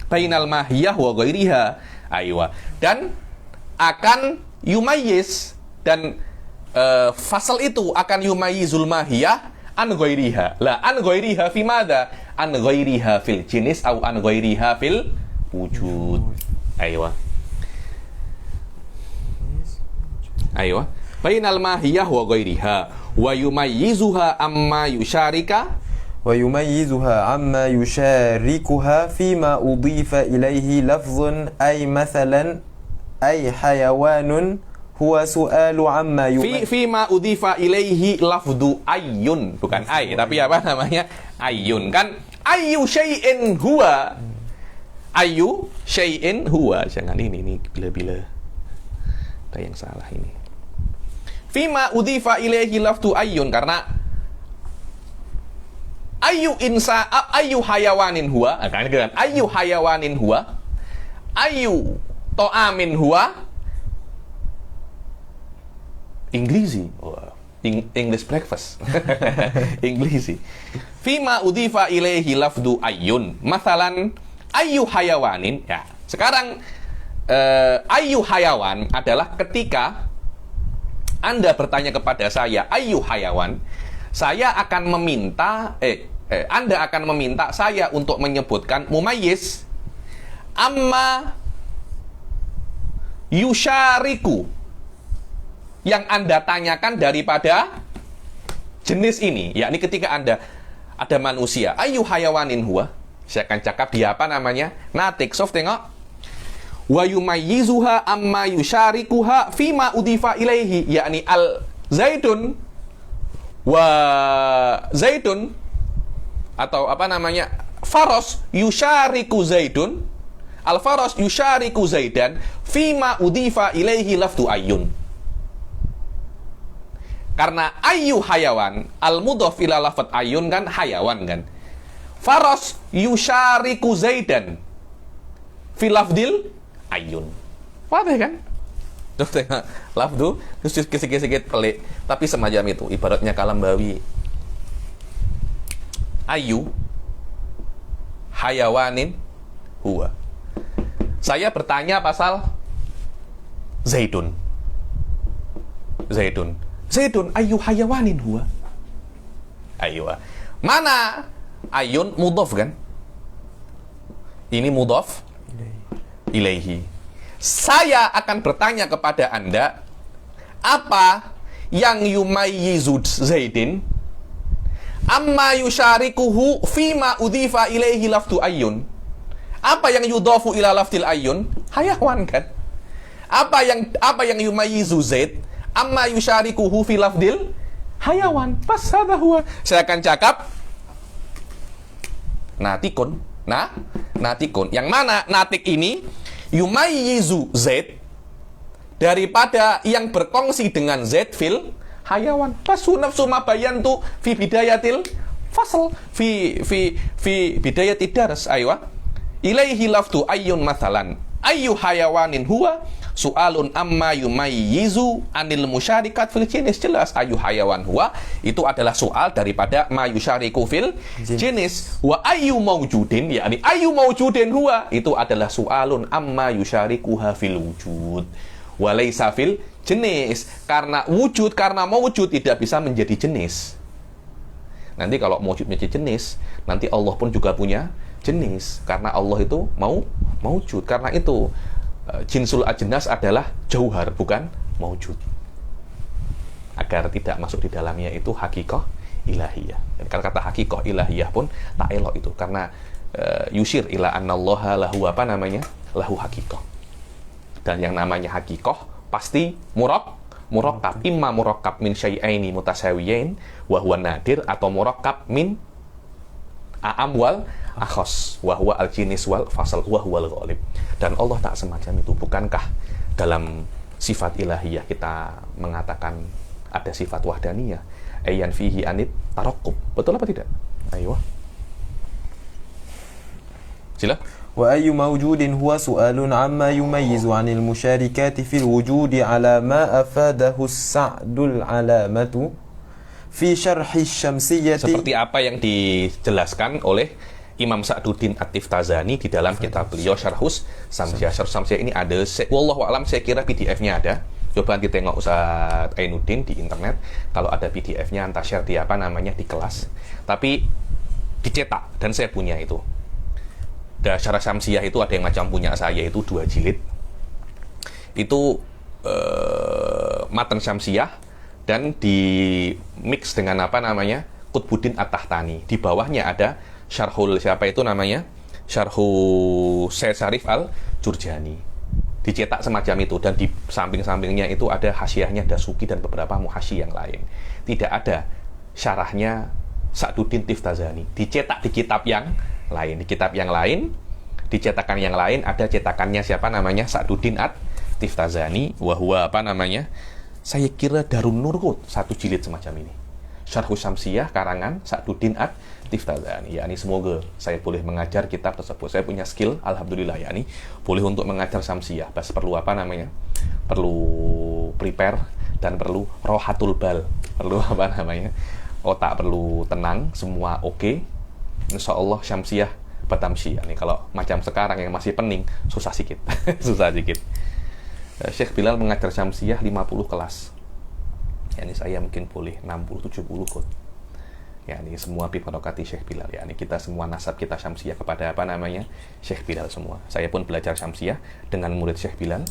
Bainal mahiyah wa ghairiha. Ayo. Dan akan yumayyiz, dan fasal itu akan yumayyizul mahiyah an ghairiha. La an ghairiha fi madza? An ghairiha fil jenis atau an ghairiha fil wujud. Ayo. Ayo. Bainal mahiyah wa ghairiha wa yumayyizuha amma yusharika wa yumayyizuha amma yusharikuha fima udifa ilaihi lafzun ay mathalan ay hayawanun huwa su'alu amma fima udifa ilaihi lafdu ayyun, bukan ay tapi ayyun kan. Ayyu syai'in huwa, ayyu syai'in huwa, jangan ini bila-bila ada yang salah ini. Fima udhifa ilaihi lafdu ayyun, karena ayyu hayawanin huwa, kan ayyu hayawanin huwa, ayyu to'amin huwa, Inglisi, English breakfast, Inglisi. Fima udhifa ilaihi lafdu ayyun, masalan ayyu hayawanin. Ya, sekarang ayyu hayawan adalah ketika Anda bertanya kepada saya ayyu hayawan, saya akan meminta Anda akan meminta saya untuk menyebutkan mumayyiz amma yusyariku yang Anda tanyakan daripada jenis ini. Yakni ketika Anda ada manusia, ayyu hayawanin huwa, saya akan cakap dia natik. Sof, tengok. Wa yumayyizuha amma yusyarikuha fima udhifa ilaihi, yakni al zaidun wa zaidun, atau faros yusyariku zaidun, al faros yusyariku zaidan fima udhifa ilaihi lafdu ayyun. Karena ayyu hayawan al mudhaf ila lafad ayyun kan hayawan kan. Faros yusyariku zaidan fi lafdil ayyun. Paham kan? Tuh tengok, lafdu sedikit pelik, tapi semacam itu. Ibaratnya Kalambawi. Ayyu hayawanin huwa. Saya bertanya pasal Zaidun. Zaidun ayyu hayawanin huwa. Aywa. Mana ayun mudhaf kan? Ini mudhaf ilaihi. Saya akan bertanya kepada Anda, apa yang yumayyizu Zaidin amma yusyarikuhu fima udhifa ilaihi lafdu ayyun? Apa yang yudhafu ila lafdil ayyun? Hayawan kan? Apa yang yumayyizu Zaid amma yusyarikuhu fi lafdil hayawan? Pas hadha huwa. Saya akan cakap natikun. Natikun. Yang mana natik ini yumayyizu Z daripada yang berkongsi dengan Z fil hayawan. Fasu nafsu ma bayantu fi bidayatil fasl fi bidayatid dars. Aywa. Ilaihi laftu ayyun mathalan. Ayyu hayawanin huwa su'alun amma yumayyizu anil musyarikat fil jenis. Jelas ayyu hayawan huwa itu adalah soal daripada ma yusyariku fil jenis. Wa ayyu mawjudin, yakni ayyu mawjudin huwa itu adalah soalun amma yusyarikuha fil wujud wa laisa fil jenis. Karena wujud, karena mawjud tidak bisa menjadi jenis. Nanti kalau mawjud menjadi jenis, nanti Allah pun juga punya jenis, karena Allah itu mawjud. Karena itu jinsul ajnas adalah jauhar, bukan mawjud, agar tidak masuk di dalamnya itu hakikah ilahiyah. Dan karena kata hakikah ilahiyah pun tak elok itu, karena yusyir ila annallaha lahu lahu hakikah. Dan yang namanya hakikah pasti murakkab, imma murakkab min syai'aini mutasawiyain wa huwa nadir, atau murakkab min a'am wal akhos wa huwa al-jinis wal fasal wa huwa al-ghalib. Dan Allah tak semacam itu. Bukankah dalam sifat ilahiyah kita mengatakan ada sifat wahdaniyah, ayyan fihi anit taraqqub? Betul apa tidak? Ayo. Sila. Wa ayyu mawjudin huwa su'alun amma yumayyizu 'anil musyarikati fil wujudi 'ala ma afadahu as-sa'dul 'alamatu fi syarhi syamsiyyati. Seperti apa yang dijelaskan oleh Imam Sa'duddin At-Tiftazani di dalam kitab beliau Syarhus Samsiyah. Syarhus Samsiyah ini ada, wallahu a'lam, saya kira PDF-nya ada. Coba nanti tengok Ustaz Ainuddin di internet. Kalau ada PDF-nya entah share di di kelas. Tapi dicetak, dan saya punya itu. Dan Syarah Syamsiyah itu ada yang macam punya saya itu 2 jilid. Itu matan Syamsiyah dan di mix dengan Qutbuddin At-Tahtani. Di bawahnya ada Syarhul siapa itu namanya? Syarhu Syekh Syarif Al-Jurjani. Dicetak semacam itu, dan di samping-sampingnya itu ada hasyiahnya Dasuki dan beberapa muhasyi yang lain. Tidak ada syarahnya Sa'duddin Tiftazani. Dicetak di kitab yang lain. Di kitab yang lain, dicetakan yang lain ada cetakannya siapa namanya? Sa'duddin At-Tiftazani wa huwa saya kira Darun Nur kot, 1 jilid semacam ini. Syarhus Syamsiyah karangan Sa'duddin At-Tiftazani. Ya, ini semoga saya boleh mengajar kitab tersebut. Saya punya skill, alhamdulillah ya, ini boleh untuk mengajar Syamsiyah. Bas perlu perlu prepare dan perlu rohatul bal. Perlu otak perlu tenang, semua oke. Insyaallah Syamsiyah batamsi. Ini kalau macam sekarang yang masih pening, susah sedikit. Susah sedikit. Syekh Bilal mengajar Syamsiyah 50 kelas. Ya, ini saya mungkin boleh 60-70 kot. Ya, ini semua bibarokati Syekh Bilal. Ya, ini kita semua nasab kita Syamsiyah kepada Syekh Bilal semua. Saya pun belajar Syamsiyah dengan murid Syekh Bilal.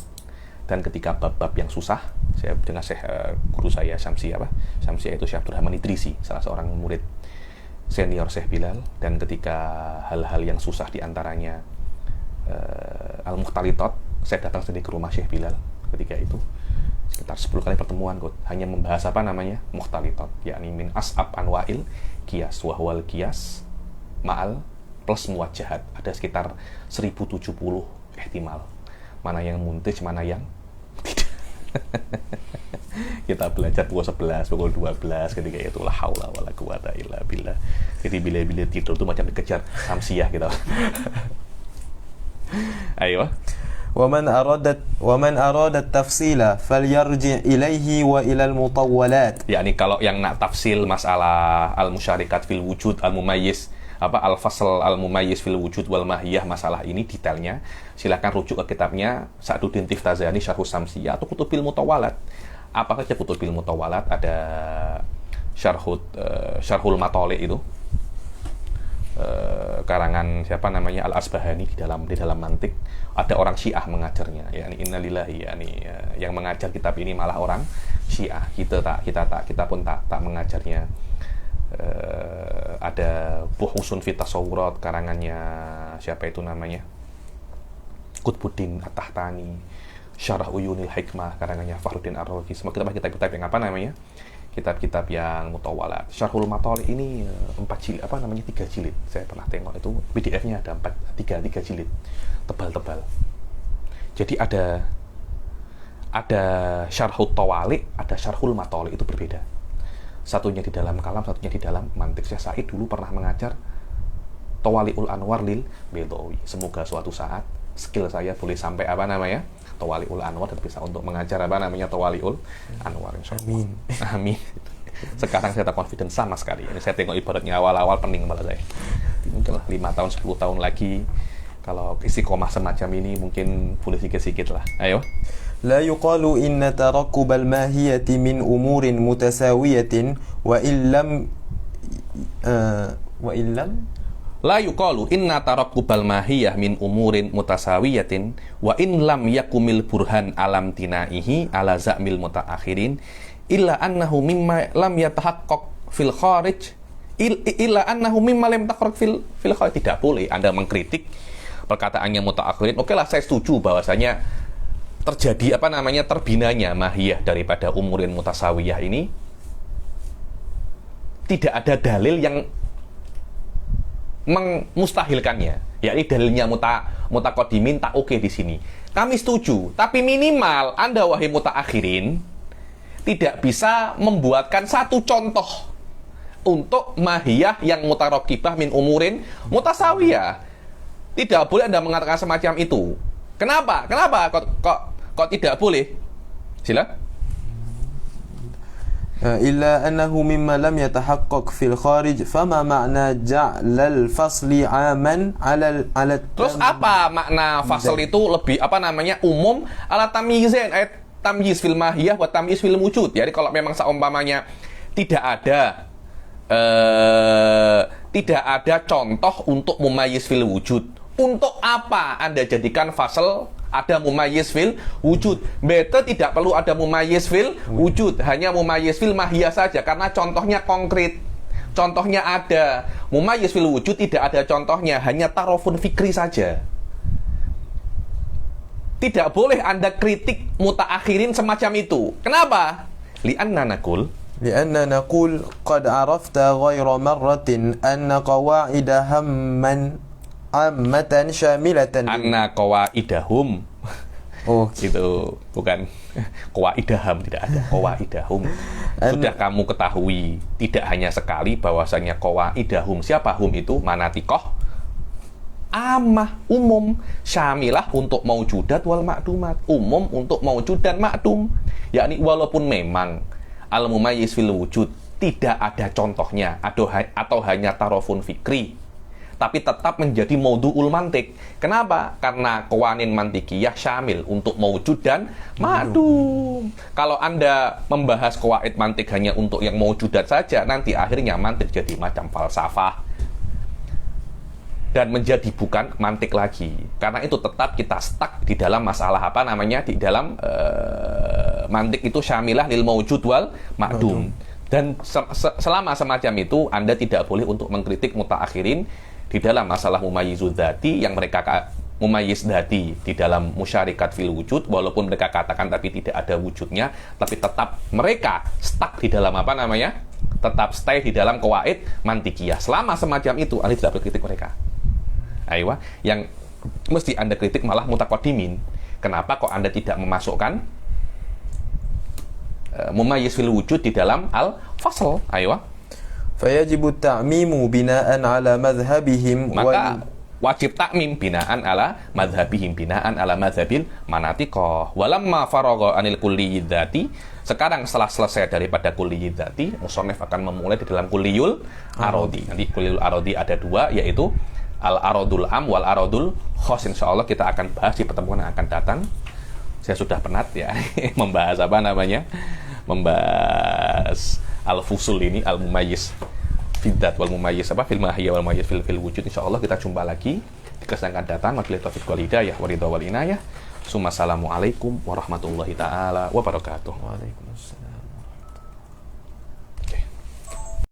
Dan ketika bab-bab yang susah, saya dengan guru saya Syamsiyah Syamsiyah itu Syekh Abdurrahman Idrisi, salah seorang murid senior Syekh Bilal. Dan ketika hal-hal yang susah diantaranya Al-Mukhtalitat, saya datang sendiri ke rumah Syekh Bilal ketika itu. Sekitar 10 kali pertemuan kot, hanya membahas Mukhtalitat, yakni min as'ab anwa'il qiyas wa huwal qiyas ma'al plus muwajjahat. Ada sekitar 1070 ihtimal. Mana yang muntaj, mana yang tidak. Kita belajar pukul 11, pukul 12 ketika itu, la haula wala quwata illa billah. Jadi bila-bila tidur itu macam dikejar Syamsiyah gitu. Ayo. ومن أراد التفصيل فليرجع إليه وإلى المطولات. yakni kalau yang nak tafsil masalah al-musyarikat fil wujud al-mumayyiz al-fasl al-mumayyiz fil wujud wal mahiyah, masalah ini detailnya silakan rujuk ke kitabnya Sa'duddin Tiftazani Syarhus Syamsiyah atau Kutubil Mutawalat. Apa saja Kutubil Mutawalat? Ada Syarhul Matali itu karangan siapa namanya Al-Asbahani di dalam mantik. Ada orang Syiah mengajarnya, yakni innalillahi, yakni yang mengajar kitab ini malah orang Syiah. Kita pun tak mengajarnya. Ada Buhusun fi Tasawurat karangannya siapa itu namanya? Qutbuddin At-Tahtani. Syarah Uyunil Hikmah karangannya Fakhruddin Ar-Razi. Semua kitab yang kitab-kitab yang mutawalat. Syarhul Matali ini 4 jilid, 3 jilid. Saya pernah tengok itu PDF-nya ada 3 jilid. Tebal-tebal. Jadi ada Syarhul Tawali, ada Syarhul Matali, itu berbeda. Satunya di dalam kalam, satunya di dalam mantik. Syekh Said dulu pernah mengajar Tawaliul Anwar lil Bedawi. Semoga suatu saat skill saya boleh sampai Tawaliul Anwar dan bisa untuk mengajar Tawaliul Anwar, insyaallah. Amin. Amin. Sekarang saya tak confident sama sekali. Ini saya tengok ibaratnya awal-awal pening kepala saya. Mungkin 5 tahun, 10 tahun lagi kalau istiqomah semacam ini mungkin boleh sikit-sikit lah. Ayo. لا يقال إن تركب الماهية من أمور متساوية وإن لم La yuqalu inna tarakkubal mahiyah min umurin mutasawiyatin wa in lam yakumil burhan alam tinaihi ala za'mil mutaakhirin illa annahu mimma lam yatahaqqaq fil kharij illa annahu mimma lam yatahaqqaq fil kharij. Tidak boleh Anda mengkritik perkataannya mutaakhirin. Oke lah, saya setuju bahwasanya terjadi terbinanya mahiyah daripada umurin mutasawiyah ini tidak ada dalil yang mengmustahilkannya, yakni dalilnya mutaqaddimin tak oke di sini. Kami setuju, tapi minimal Anda wahai mutaakhirin tidak bisa membuatkan satu contoh untuk mahiyah yang mutarakibah min umurin mutasawiyah. Tidak boleh Anda mengatakan semacam itu. Kenapa? Kok tidak boleh? Sila. إلا أنه مما لم يتحقق في الخارج فما معنى جعل الفصل عاما على Terus apa makna fasl itu lebih umum ala tamyizin, tamyiz fil mahiyah wa tamyiz fil wujud. Jadi kalau memang seumpamanya tidak ada contoh untuk mumayyiz fil wujud, untuk apa Anda jadikan fasl ada mumayyiz fil wujud? Better tidak perlu ada mumayyiz fil wujud, hanya mumayyiz fil mahiyah saja, karena contohnya konkret, contohnya ada. Mumayyiz fil wujud tidak ada contohnya, hanya tarofun fikri saja. Tidak boleh Anda kritik mutaakhirin semacam itu. Kenapa? Li'anna naqul قد عرفت غير مرة أن قواعد ammatan syamilatan anna qawaidahum. Oh, gitu. Bukan qawaidahum, tidak ada qawaidahum. Sudah kamu ketahui tidak hanya sekali bahwasanya qawaidahum. Siapa hum itu? Manatikoh ammah, umum, syamilah untuk maujudat wal ma'dumat, umum untuk maujud dan ma'dum. Yakni walaupun memang al-mumayyiz fil wujud tidak ada contohnya atau hanya tarofun fikri, tapi tetap menjadi maudhu'ul mantik. Kenapa? Karena qawanin mantikiyah syamil untuk maujud dan ma'dum. Kalau Anda membahas qawaid mantik hanya untuk yang maujudat saja, nanti akhirnya mantik jadi macam falsafah dan menjadi bukan mantik lagi. Karena itu tetap kita stuck di dalam masalah di dalam mantik itu syamilah lil maujud wal ma'dum. Dan selama semacam itu Anda tidak boleh untuk mengkritik mutaakhirin di dalam masalah mumayyizud dzati yang mereka mumayyiz dzati di dalam musyarikat fil wujud, walaupun mereka katakan tapi tidak ada wujudnya, tapi tetap mereka stuck di dalam tetap stay di dalam qawaid mantikiyah. Selama semacam itu Anda tidak boleh kritik mereka. Aywa, yang mesti Anda kritik malah mutaqaddimin. Kenapa kok Anda tidak memasukkan mumayyiz fil wujud di dalam al-fasl? Aywa. Fayajibu ta'mimu bina'an ala madhhabihim. Maka wajib takmim bina'an ala madhhabihim, bina'an ala madhhabil manatiqah. Walamma faragha anil kulliyid dzati, sekarang setelah selesai daripada kulliyid dzati, musannif akan memulai di dalam kulliyul aradi. Nanti kulliyul aradi ada dua, yaitu al-aradul am wal aradul khas. Insyaallah kita akan bahas di pertemuan yang akan datang. Saya sudah penat ya membahas membahas al-fusul ini, al-mumayyiz fiddat wal mumayyiz fil mahiyah wal mumayyiz fil wujud. Insyaallah kita jumpa lagi di kesempatan datang. Wabillahi taufiq wal hidayah wa ridha wal inayah. Assalamualaikum warahmatullahi taala wabarakatuh. Waalaikumsalam.